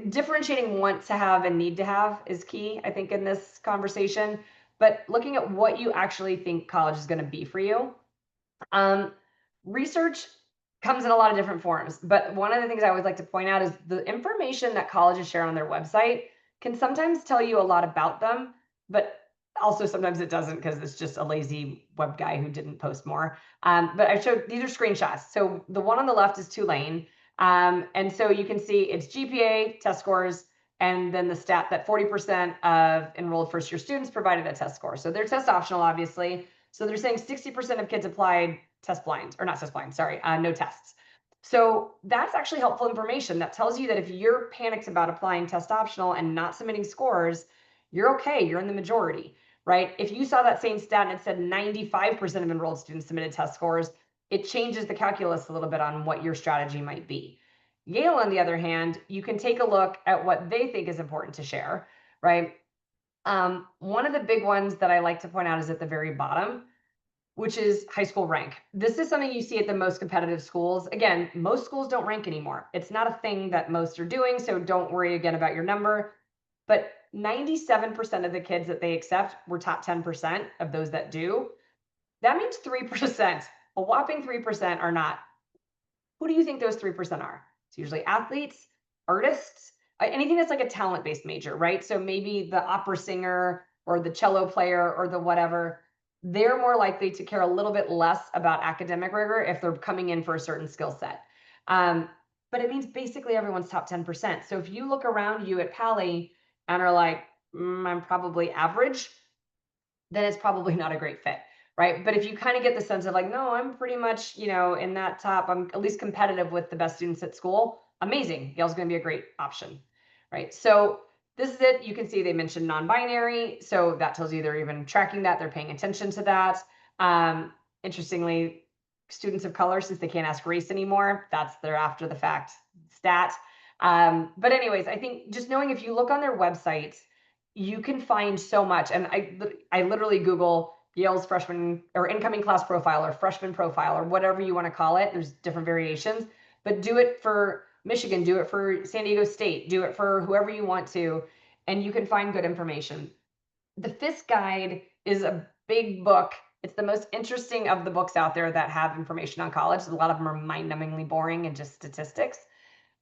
Differentiating want to have and need to have is key, I think, in this conversation. But looking at what you actually think college is going to be for you. Research comes in a lot of different forms, but one of the things I always like to point out is the information that colleges share on their website can sometimes tell you a lot about them, but also sometimes it doesn't, because it's just a lazy web guy who didn't post more. But I showed, these are screenshots. So the one on the left is Tulane. And so you can see it's GPA, test scores, and then the stat that 40% of enrolled first-year students provided a test score. So they're test optional, obviously. So they're saying 60% of kids applied test blind, or not test blind, sorry, no tests. So that's actually helpful information that tells you that if you're panicked about applying test optional and not submitting scores, you're okay, you're in the majority, right? If you saw that same stat and it said 95% of enrolled students submitted test scores, it changes the calculus a little bit on what your strategy might be. Yale, on the other hand, you can take a look at what they think is important to share, right? One of the big ones that I like to point out is at the very bottom, which is high school rank. This is something you see at the most competitive schools. Again, most schools don't rank anymore. It's not a thing that most are doing, so don't worry again about your number. But 97% of the kids that they accept were top 10% of those that do. That means 3%, a whopping 3% are not. Who do you think those 3% are? It's usually athletes, artists, anything that's like a talent-based major, right? So maybe the opera singer or the cello player or the whatever. They're more likely to care a little bit less about academic rigor if they're coming in for a certain skill set. But it means basically everyone's top 10%. So if you look around you at Pally and are like, I'm probably average, then it's probably not a great fit, right? But if you kind of get the sense of like, no, I'm pretty much, in that top, I'm at least competitive with the best students at school, amazing. Yale's going to be a great option, right? So this is it. You can see they mentioned non-binary. So that tells you they're even tracking that. They're paying attention to that. Interestingly, students of color, since they can't ask race anymore, that's their after the fact stat. But anyways, I think just knowing, if you look on their websites, you can find so much. And I literally Google Yale's freshman or incoming class profile or freshman profile or whatever you want to call it. There's different variations, but do it for Michigan, do it for San Diego State, do it for whoever you want to, and you can find good information. The FIS Guide is a big book. It's the most interesting of the books out there that have information on college. A lot of them are mind-numbingly boring and just statistics.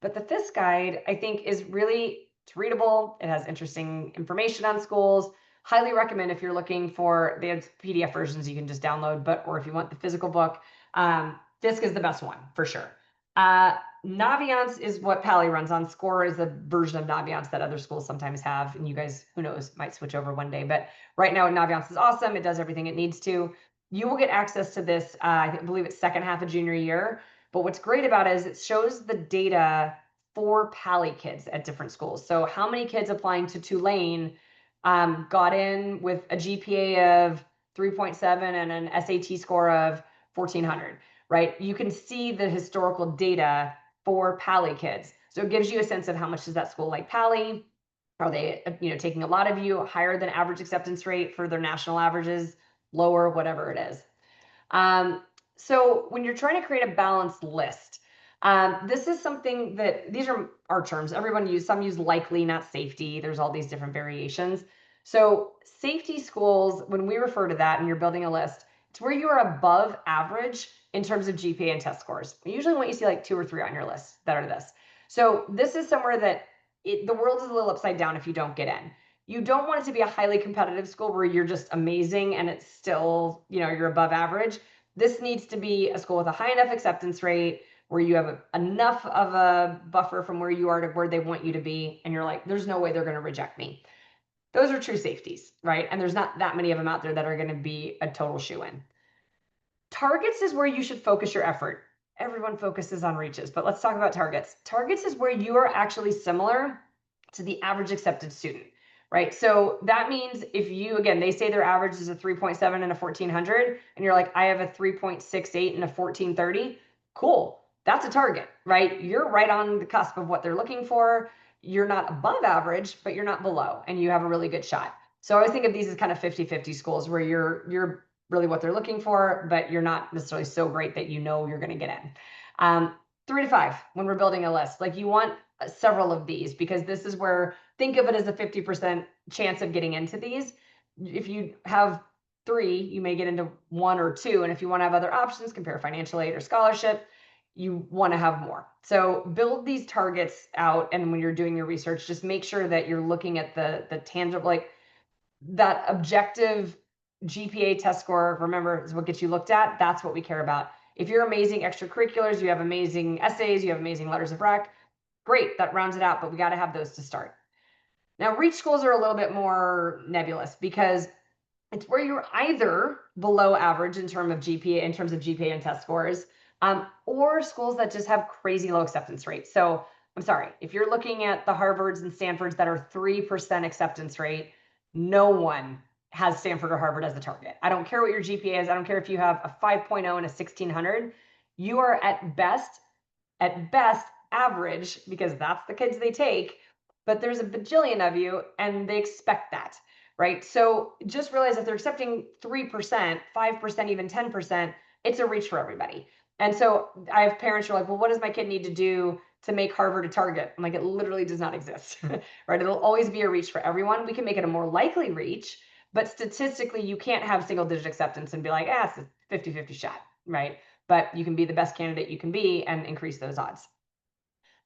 But the FIS Guide, I think, is really, it's readable. It has interesting information on schools. Highly recommend if you're looking for, they have PDF versions you can just download, or if you want the physical book, FISC is the best one for sure. Naviance is what Pally runs on. Score is a version of Naviance that other schools sometimes have. And you guys, who knows, might switch over one day. But right now, Naviance is awesome. It does everything it needs to. You will get access to this, I believe it's second half of junior year. But what's great about it is it shows the data for Pally kids at different schools. So how many kids applying to Tulane got in with a GPA of 3.7 and an SAT score of 1400, right? You can see the historical data for Pally kids. So it gives you a sense of how much does that school like Pally? Are they, taking a lot of you, higher than average acceptance rate for their national averages, lower, whatever it is. So when you're trying to create a balanced list, this is something that these are our terms. Some use likely, not safety. There's all these different variations. So safety schools, when we refer to that and you're building a list, it's where you are above average in terms of GPA and test scores. Usually when you see like 2 or 3 on your list that are this. So this is somewhere that the world is a little upside down if you don't get in. You don't want it to be a highly competitive school where you're just amazing and it's still, you're above average. This needs to be a school with a high enough acceptance rate where you have enough of a buffer from where you are to where they want you to be. And you're like, there's no way they're going to reject me. Those are true safeties, right? And there's not that many of them out there that are going to be a total shoe-in. Targets is where you should focus your effort. Everyone focuses on reaches, but let's talk about targets. Targets is where you are actually similar to the average accepted student, right? So that means if you, again, they say their average is a 3.7 and a 1400, and you're like, I have a 3.68 and a 1430. Cool. That's a target, right? You're right on the cusp of what they're looking for. You're not above average, but you're not below, and you have a really good shot. So I always think of these as kind of 50-50 schools where you're really what they're looking for, but you're not necessarily so great that you're going to get in. 3 to 5 when we're building a list, like you want several of these because this is where, think of it as a 50% chance of getting into these. If you have 3, you may get into 1 or 2. And if you want to have other options, compare financial aid or scholarship, you want to have more. So build these targets out. And when you're doing your research, just make sure that you're looking at the tangible, like that objective GPA test score, remember, is what gets you looked at. That's what we care about. If you're amazing extracurriculars, you have amazing essays, you have amazing letters of rec, great, that rounds it out, but we got to have those to start. Now, reach schools are a little bit more nebulous because it's where you're either below average in terms of GPA and test scores, or schools that just have crazy low acceptance rates. So I'm sorry, if you're looking at the Harvards and Stanfords that are 3% acceptance rate, no one has Stanford or Harvard as the target. I don't care what your GPA is. I don't care if you have a 5.0 and a 1600. You are at best average because that's the kids they take, but there's a bajillion of you and they expect that, right? So just realize if they're accepting 3%, 5%, even 10%, it's a reach for everybody. And so I have parents who are like, well, what does my kid need to do to make Harvard a target? I'm like, it literally does not exist, right? It'll always be a reach for everyone. We can make it a more likely reach, but statistically, you can't have single digit acceptance and be like, it's a 50-50 shot, right? But you can be the best candidate you can be and increase those odds.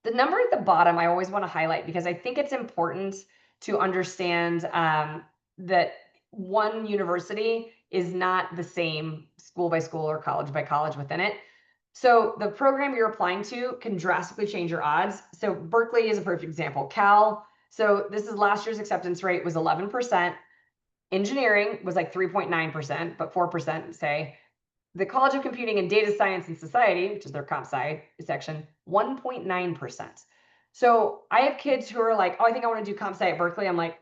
The number at the bottom, I always want to highlight because I think it's important to understand that one university is not the same school by school or college by college within it. So the program you're applying to can drastically change your odds. So Berkeley is a perfect example. Cal, so this is last year's acceptance rate was 11%. Engineering was like 3.9%, but 4% say. The College of Computing and Data Science and Society, which is their comp sci section, 1.9%. So I have kids who are like, oh, I think I want to do comp sci at Berkeley. I'm like,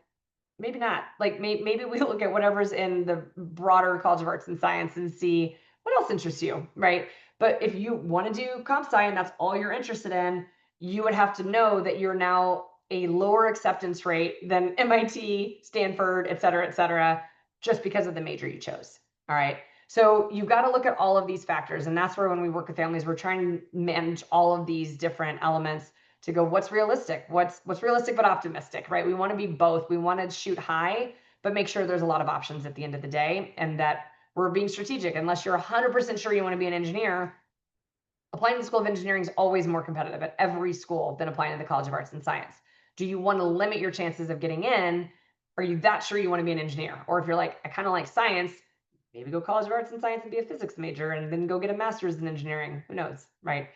maybe not. Like maybe we look at whatever's in the broader College of Arts and Science and see what else interests you, right? But if you want to do comp sci and that's all you're interested in, you would have to know that you're now a lower acceptance rate than MIT, Stanford, et cetera, just because of the major you chose. All right. So you've got to look at all of these factors. And that's where when we work with families, we're trying to manage all of these different elements to go, what's realistic? What's realistic but optimistic, right? We want to be both. We want to shoot high, but make sure there's a lot of options at the end of the day and that we're being strategic. Unless you're 100% sure you want to be an engineer, applying to the School of Engineering is always more competitive at every school than applying to the College of Arts and Science. Do you want to limit your chances of getting in? Are you that sure you want to be an engineer? Or if you're like, I kind of like science, maybe go college of arts and science and be a physics major and then go get a master's in engineering. Who knows, right?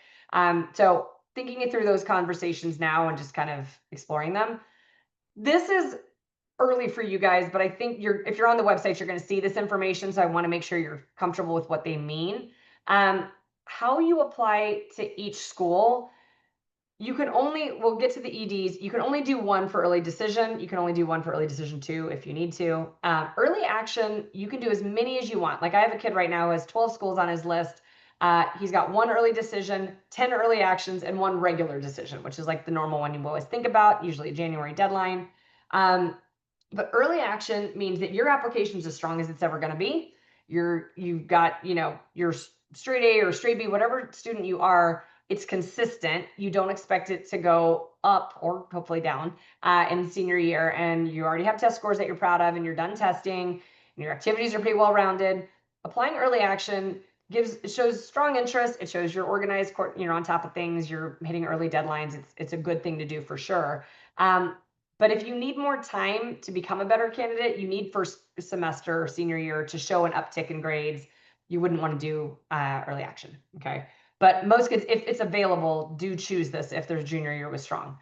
So thinking it through those conversations now and just kind of exploring them. This is early for you guys, but I think if you're on the website, you're going to see this information. So I want to make sure you're comfortable with what they mean. How you apply to each school, we'll get to the EDs. You can only do one for early decision. You can only do one for early decision 2 if you need to. Early action, you can do as many as you want. Like I have a kid right now who has 12 schools on his list. He's got 1 early decision, 10 early actions, and 1 regular decision, which is like the normal one you always think about, usually a January deadline. But early action means that your application is as strong as it's ever going to be. You've got, your straight A or straight B, whatever student you are, it's consistent. You don't expect it to go up or hopefully down in senior year. And you already have test scores that you're proud of and you're done testing and your activities are pretty well-rounded. Applying early action shows strong interest. It shows you're organized, you're on top of things, you're hitting early deadlines. It's a good thing to do for sure. But if you need more time to become a better candidate, you need first semester or senior year to show an uptick in grades. You wouldn't want to do early action, okay? But most kids, if it's available, do choose this if their junior year was strong.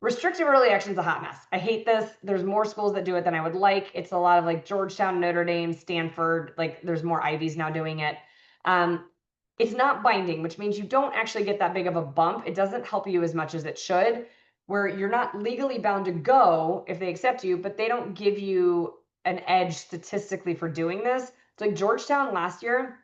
Restrictive early action is a hot mess. I hate this. There's more schools that do it than I would like. It's a lot of like Georgetown, Notre Dame, Stanford. Like there's more Ivies now doing it. It's not binding, which means you don't actually get that big of a bump. It doesn't help you as much as it should, where you're not legally bound to go if they accept you, but they don't give you an edge statistically for doing this. It's like Georgetown last year,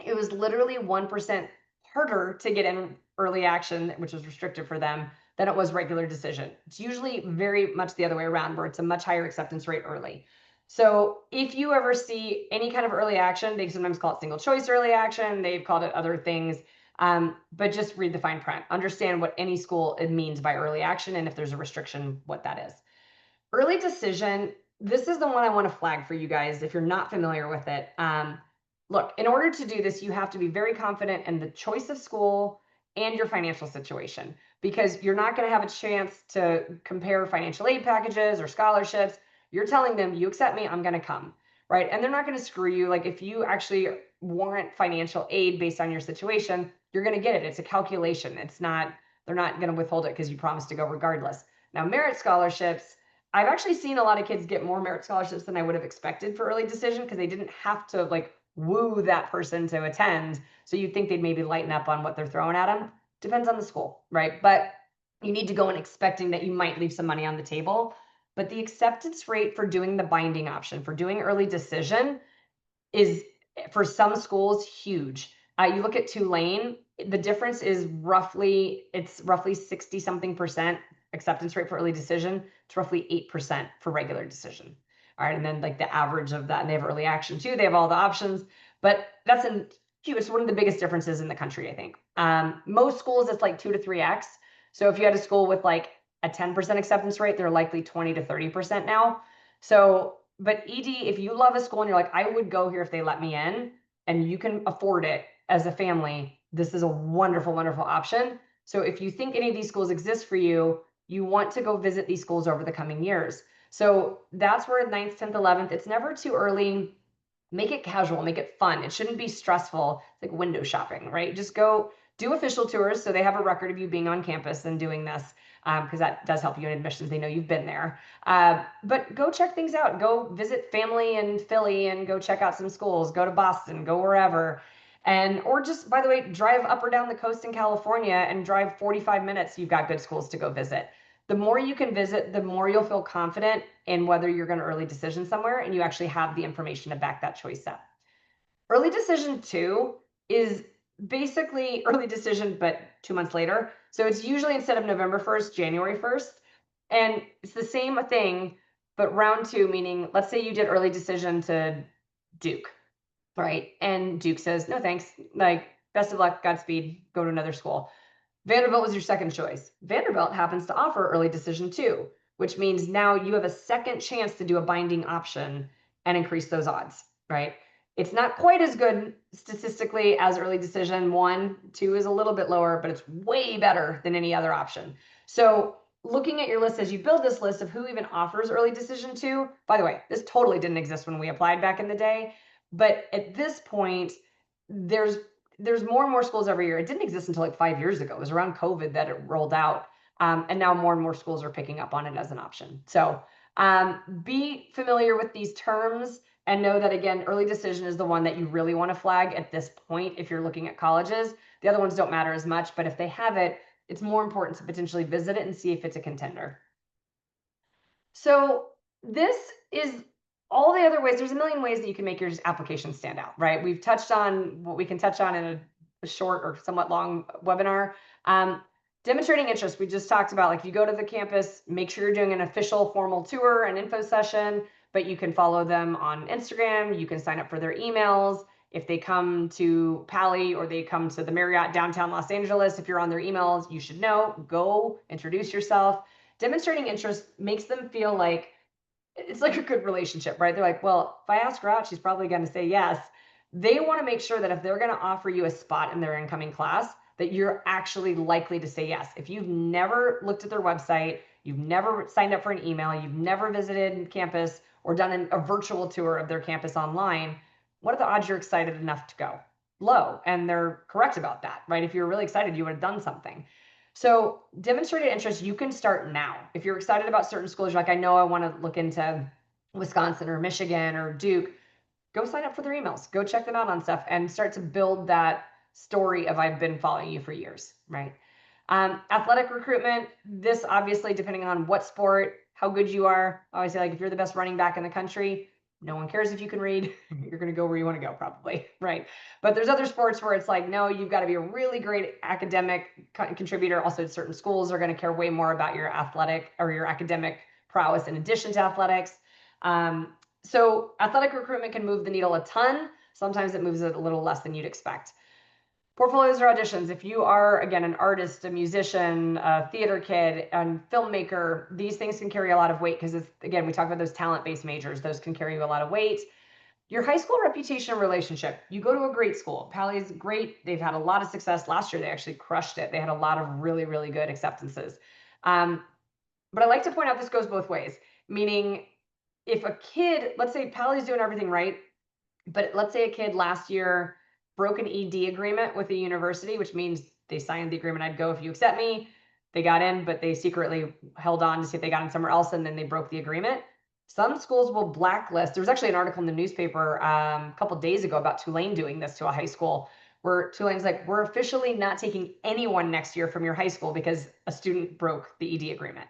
it was literally 1% harder to get in early action, which was restricted for them, than it was regular decision. It's usually very much the other way around, where it's a much higher acceptance rate early. So if you ever see any kind of early action, they sometimes call it single choice early action. They've called it other things. But just read the fine print. Understand what any school it means by early action, and if there's a restriction, what that is. Early decision, this is the one I want to flag for you guys if you're not familiar with it. Look, in order to do this, you have to be very confident in the choice of school and your financial situation, because you're not going to have a chance to compare financial aid packages or scholarships. You're telling them, you accept me, I'm going to come, right? And they're not going to screw you. Like if you actually warrant financial aid based on your situation, you're going to get it. It's a calculation. They're not going to withhold it because you promised to go regardless. Now, merit scholarships, I've actually seen a lot of kids get more merit scholarships than I would have expected for early decision, because they didn't have to like woo that person to attend. So you'd think they'd maybe lighten up on what they're throwing at them. Depends on the school, right? But you need to go in expecting that you might leave some money on the table. But the acceptance rate for doing the binding option, for doing early decision, is for some schools huge. You look at Tulane, the difference is roughly 60 something percent acceptance rate for early decision. It's roughly 8% for regular decision. All right. And then like the average of that, and they have early action too. They have all the options, but it's one of the biggest differences in the country, I think. Most schools, it's like 2 to 3x. So if you had a school with like a 10% acceptance rate, they're likely 20 to 30% now. So, but ED, if you love a school and you're like, I would go here if they let me in, and you can afford it as a family, this is a wonderful, wonderful option. So if you think any of these schools exist for you, you want to go visit these schools over the coming years. So that's where 9th, 10th, 11th, it's never too early. Make it casual, make it fun. It shouldn't be stressful. It's like window shopping, right? Just go do official tours so they have a record of you being on campus and doing this, because that does help you in admissions. They know you've been there. But go check things out. Go visit family in Philly and go check out some schools. Go to Boston, go wherever. Or just, by the way, drive up or down the coast in California and drive 45 minutes. You've got good schools to go visit. The more you can visit, the more you'll feel confident in whether you're going to early decision somewhere and you actually have the information to back that choice up. Early decision 2 is basically early decision, but 2 months later. So it's usually instead of November 1st, January 1st. And it's the same thing, but round 2, meaning let's say you did early decision to Duke, right? And Duke says, no, thanks. Like, best of luck, Godspeed, go to another school. Vanderbilt was your second choice. Vanderbilt happens to offer early decision 2, which means now you have a second chance to do a binding option and increase those odds, right? It's not quite as good statistically as early decision 1. 2 is a little bit lower, but it's way better than any other option. So looking at your list as you build this list of who even offers early decision 2, by the way, this totally didn't exist when we applied back in the day. But at this point, there's more and more schools every year. It didn't exist until like 5 years ago. It was around COVID that it rolled out. And now more and more schools are picking up on it as an option. So be familiar with these terms and know that, again, early decision is the one that you really want to flag at this point if you're looking at colleges. The other ones don't matter as much, but if they have it, it's more important to potentially visit it and see if it's a contender. So this is all the other ways. There's a million ways that you can make your application stand out, right? We've touched on what we can touch on in a short or somewhat long webinar. Demonstrating interest, we just talked about, like, if you go to the campus, make sure you're doing an official formal tour and info session, but you can follow them on Instagram. You can sign up for their emails. If they come to Pali or they come to the Marriott downtown Los Angeles, if you're on their emails, you should know, go introduce yourself. Demonstrating interest makes them feel like it's like a good relationship, right? They're like, well, if I ask her out, she's probably going to say yes. They want to make sure that if they're going to offer you a spot in their incoming class, that you're actually likely to say yes. If you've never looked at their website, you've never signed up for an email, you've never visited campus or done a virtual tour of their campus online, what are the odds you're excited enough to go? Low. And they're correct about that, right? If you're really excited, you would have done something. So demonstrated interest, you can start now. If you're excited about certain schools, you're like, I know I want to look into Wisconsin or Michigan or Duke, go sign up for their emails, go check them out on stuff and start to build that story of I've been following you for years, right? Athletic recruitment, this obviously depending on what sport, how good you are. I always say, like, if you're the best running back in the country, no one cares if you can read. You're going to go where you want to go, probably, right? But there's other sports where it's like, no, you've got to be a really great academic contributor. Also, certain schools are going to care way more about your athletic or your academic prowess in addition to athletics. So athletic recruitment can move the needle a ton. Sometimes it moves it a little less than you'd expect. Portfolios or auditions. If you are, again, an artist, a musician, a theater kid, a filmmaker, these things can carry a lot of weight because, again, we talk about those talent-based majors. Those can carry you a lot of weight. Your high school reputation relationship. You go to a great school. Pali's great. They've had a lot of success. Last year, they actually crushed it. They had a lot of really, really good acceptances. But I like to point out this goes both ways, meaning if a kid, let's say Pali's doing everything right, but let's say a kid last year broke an ED agreement with the university, which means they signed the agreement, I'd go if you accept me. They got in, but they secretly held on to see if they got in somewhere else, and then they broke the agreement. Some schools will blacklist. There was actually an article in the newspaper a couple days ago about Tulane doing this to a high school, where Tulane's like, we're officially not taking anyone next year from your high school because a student broke the ED agreement.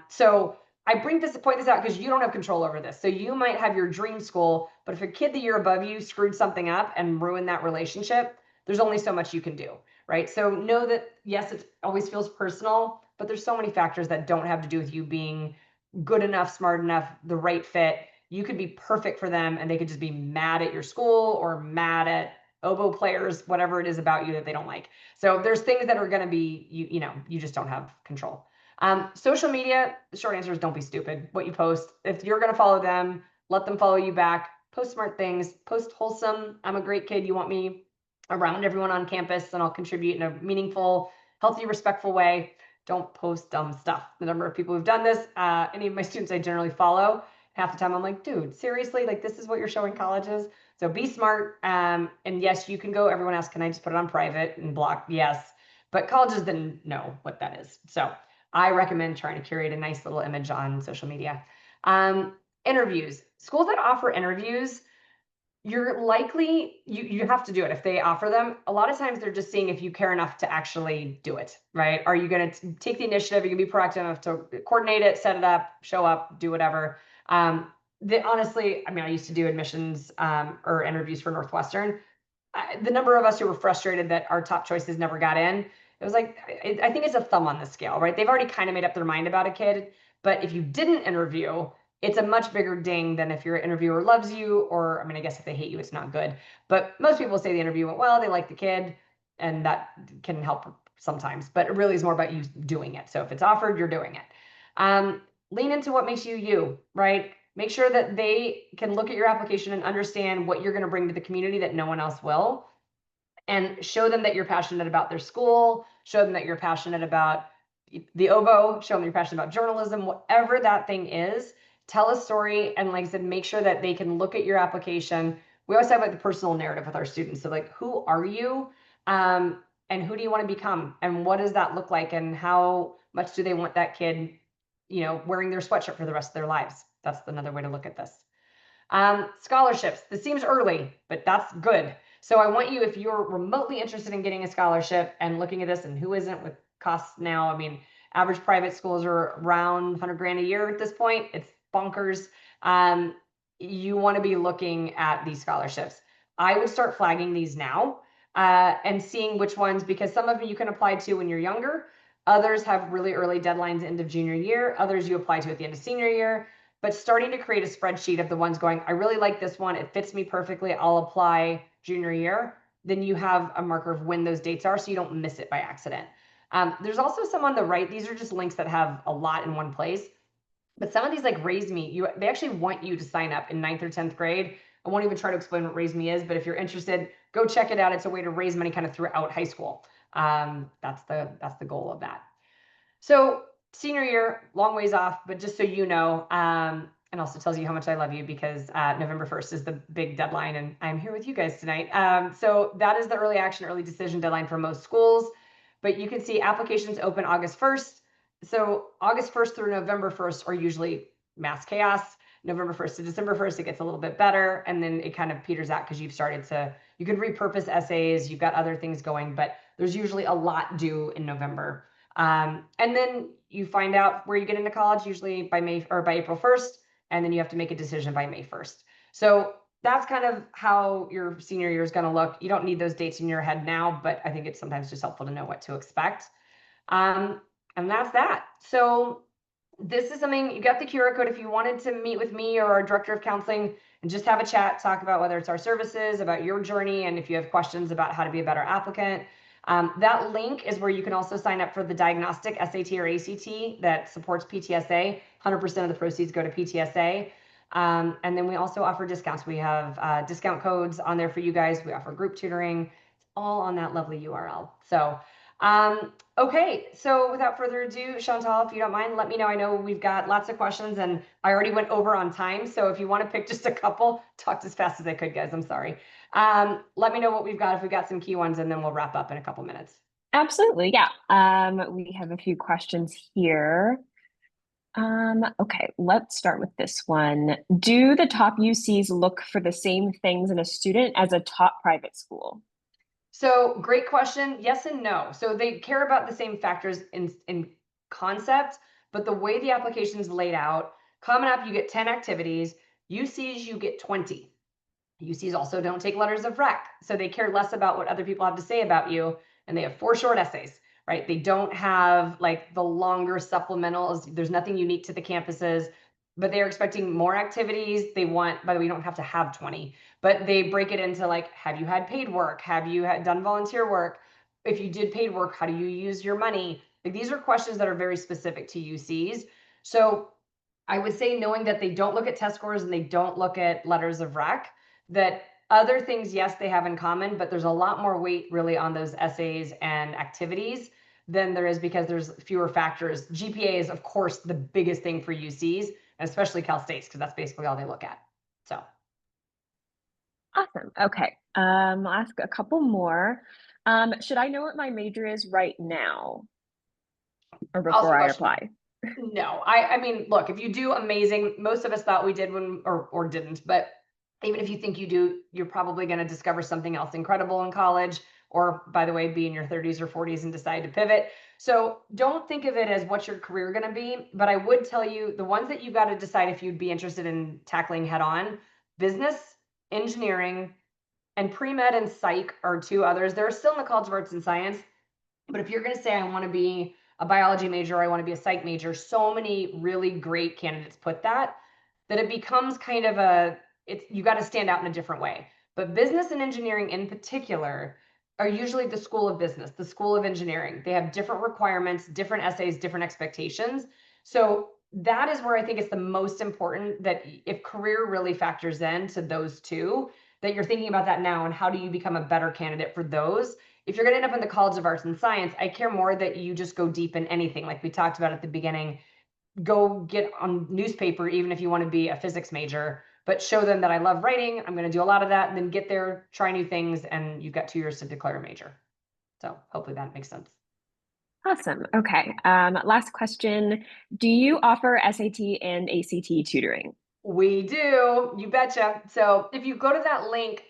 So I point this out because you don't have control over this. So you might have your dream school, but if a kid the year above you screwed something up and ruined that relationship, there's only so much you can do, right? So know that, yes, it always feels personal, but there's so many factors that don't have to do with you being good enough, smart enough, the right fit. You could be perfect for them and they could just be mad at your school or mad at oboe players, whatever it is about you that they don't like. So there's things that are going to be, you just don't have control. Social media, the short answer is don't be stupid. What you post, if you're going to follow them, let them follow you back. Post smart things, post wholesome. I'm a great kid. You want me around everyone on campus and I'll contribute in a meaningful, healthy, respectful way. Don't post dumb stuff. The number of people who've done this, any of my students I generally follow, half the time I'm like, dude, seriously, like, this is what you're showing colleges? So be smart. And yes, you can go, everyone asks, can I just put it on private and block? Yes. But colleges didn't know what that is. So I recommend trying to curate a nice little image on social media. Interviews. Schools that offer interviews, you're likely, you have to do it if they offer them. A lot of times they're just seeing if you care enough to actually do it, right? Are you going to take the initiative? You can be proactive enough to coordinate it, set it up, show up, do whatever. Honestly, I mean, I used to do admissions or interviews for Northwestern. The number of us who were frustrated that our top choices never got in, it was like, I think it's a thumb on the scale, right? They've already kind of made up their mind about a kid, but if you didn't interview, it's a much bigger ding than if your interviewer loves you, or, I mean, I guess if they hate you, it's not good. But most people say the interview went well, they like the kid, and that can help sometimes, but it really is more about you doing it. So if it's offered, you're doing it. Lean into what makes you you, right? Make sure that they can look at your application and understand what you're going to bring to the community that no one else will. And show them that you're passionate about their school, show them that you're passionate about the oboe, show them you're passionate about journalism, whatever that thing is, tell a story. And like I said, make sure that they can look at your application we always have like the personal narrative with our students. So like, who are you? And who do you want to become? And what does that look like? And how much do they want that kid, wearing their sweatshirt for the rest of their lives? That's another way to look at this. Scholarships. This seems early, but that's good. So I want you, if you're remotely interested in getting a scholarship and looking at this and who isn't with costs now, I mean, average private schools are around 100 grand a year at this point. It's bonkers. You want to be looking at these scholarships. I would start flagging these now and seeing which ones, because some of them you can apply to when you're younger. Others have really early deadlines, end of junior year. Others you apply to at the end of senior year. But starting to create a spreadsheet of the ones going, I really like this one. It fits me perfectly. I'll apply junior year. Then you have a marker of when those dates are so you don't miss it by accident. There's also some on the right. These are just links that have a lot in one place. But some of these like Raise Me, they actually want you to sign up in 9th or 10th grade. I won't even try to explain what Raise Me is, but if you're interested, go check it out. It's a way to raise money kind of throughout high school. That's the goal of that. So senior year, long ways off, but just so you know, and also tells you how much I love you, because November 1st is the big deadline and I'm here with you guys tonight. So that is the early action, early decision deadline for most schools, but you can see applications open August 1st. So August 1st through November 1st are usually mass chaos. November 1st to December 1st, it gets a little bit better. And then it kind of peters out because you can repurpose essays, you've got other things going, but there's usually a lot due in November. And then you find out where you get into college, usually by April 1st, and then you have to make a decision by May 1st. So that's kind of how your senior year is going to look. You don't need those dates in your head now, but I think it's sometimes just helpful to know what to expect. And that's that. So this is something, you got the QR code if you wanted to meet with me or our director of counseling and just have a chat, talk about whether it's our services, about your journey, and if you have questions about how to be a better applicant. That link is where you can also sign up for the diagnostic SAT or ACT that supports PTSA. 100% of the proceeds go to PTSA. And then we also offer discounts. We have discount codes on there for you guys. We offer group tutoring. It's all on that lovely URL. So, okay. So without further ado, Chantal, if you don't mind, let me know. I know we've got lots of questions and I already went over on time. So if you want to pick just a couple, talked as fast as I could, guys. I'm sorry. Let me know what we've got, if we've got some key ones, and then we'll wrap up in a couple minutes. Absolutely, yeah. We have a few questions here. Okay, let's start with this one. Do the top UCs look for the same things in a student as a top private school? So great question. Yes and no. So they care about the same factors in concept, but the way the application is laid out, Common App, you get 10 activities. UCs, you get 20. UCs also don't take letters of rec, so they care less about what other people have to say about you, and they have 4 short essays, right? They don't have like the longer supplementals. There's nothing unique to the campuses, but they're expecting more activities. They want, by the way, you don't have to have 20, but they break it into like, have you had paid work? Have you done volunteer work? If you did paid work, how do you use your money? Like, these are questions that are very specific to UCs. So I would say, knowing that they don't look at test scores and they don't look at letters of rec, that other things, yes, they have in common, but there's a lot more weight really on those essays and activities than there is, because there's fewer factors. GPA is, of course, the biggest thing for UCs, and especially Cal State's, because that's basically all they look at. So. Awesome. Okay. I'll ask a couple more. Should I know what my major is right now or before I apply? No, I mean, look, if you do, amazing. Most of us thought we did or didn't, but even if you think you do, you're probably going to discover something else incredible in college, or, by the way, be in your 30s or 40s and decide to pivot. So don't think of it as what's your career going to be, but I would tell you the ones that you got to decide if you'd be interested in tackling head on: business, engineering, and pre-med and psych are 2 others. They're still in the College of Arts and Science, but if you're going to say, I want to be a biology major, or I want to be a psych major, so many really great candidates put that it becomes kind of you got to stand out in a different way. But business and engineering in particular are usually the school of business, the school of engineering. They have different requirements, different essays, different expectations. So that is where I think it's the most important, that if career really factors into those 2, that you're thinking about that now, and how do you become a better candidate for those. If you're going to end up in the College of Arts and Science, I care more that you just go deep in anything, like we talked about at the beginning. Go get on newspaper, even if you want to be a physics major, but show them that I love writing. I'm going to do a lot of that, and then get there, try new things, and you've got 2 years to declare a major. So hopefully that makes sense. Awesome. Okay. Last question. Do you offer SAT and ACT tutoring? We do, you betcha. So if you go to that link,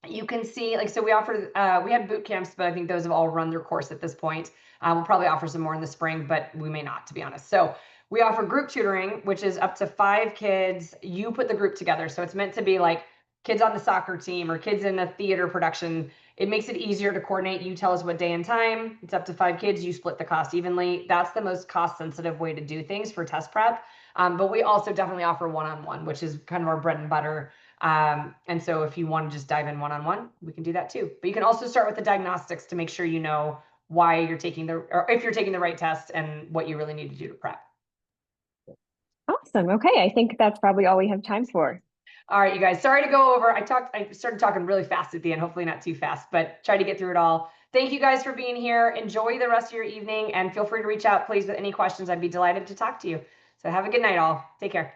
you can see, like, so we offer, we had boot camps, but I think those have all run their course at this point. We'll probably offer some more in the spring, but we may not, to be honest. So we offer group tutoring, which is up to 5 kids. You put the group together. So it's meant to be like kids on the soccer team or kids in a theater production. It makes it easier to coordinate. You tell us what day and time. It's up to 5 kids. You split the cost evenly. That's the most cost sensitive way to do things for test prep. But we also definitely offer one-on-one, which is kind of our bread and butter. And so if you want to just dive in one-on-one, we can do that too. But you can also start with the diagnostics to make sure you know why you're taking or if you're taking the right test and what you really need to do to prep. Awesome. Okay. I think that's probably all we have time for. All right, you guys, sorry to go over. I started talking really fast at the end, hopefully not too fast, but try to get through it all. Thank you guys for being here. Enjoy the rest of your evening and feel free to reach out, please, with any questions. I'd be delighted to talk to you. So have a good night, all. Take care.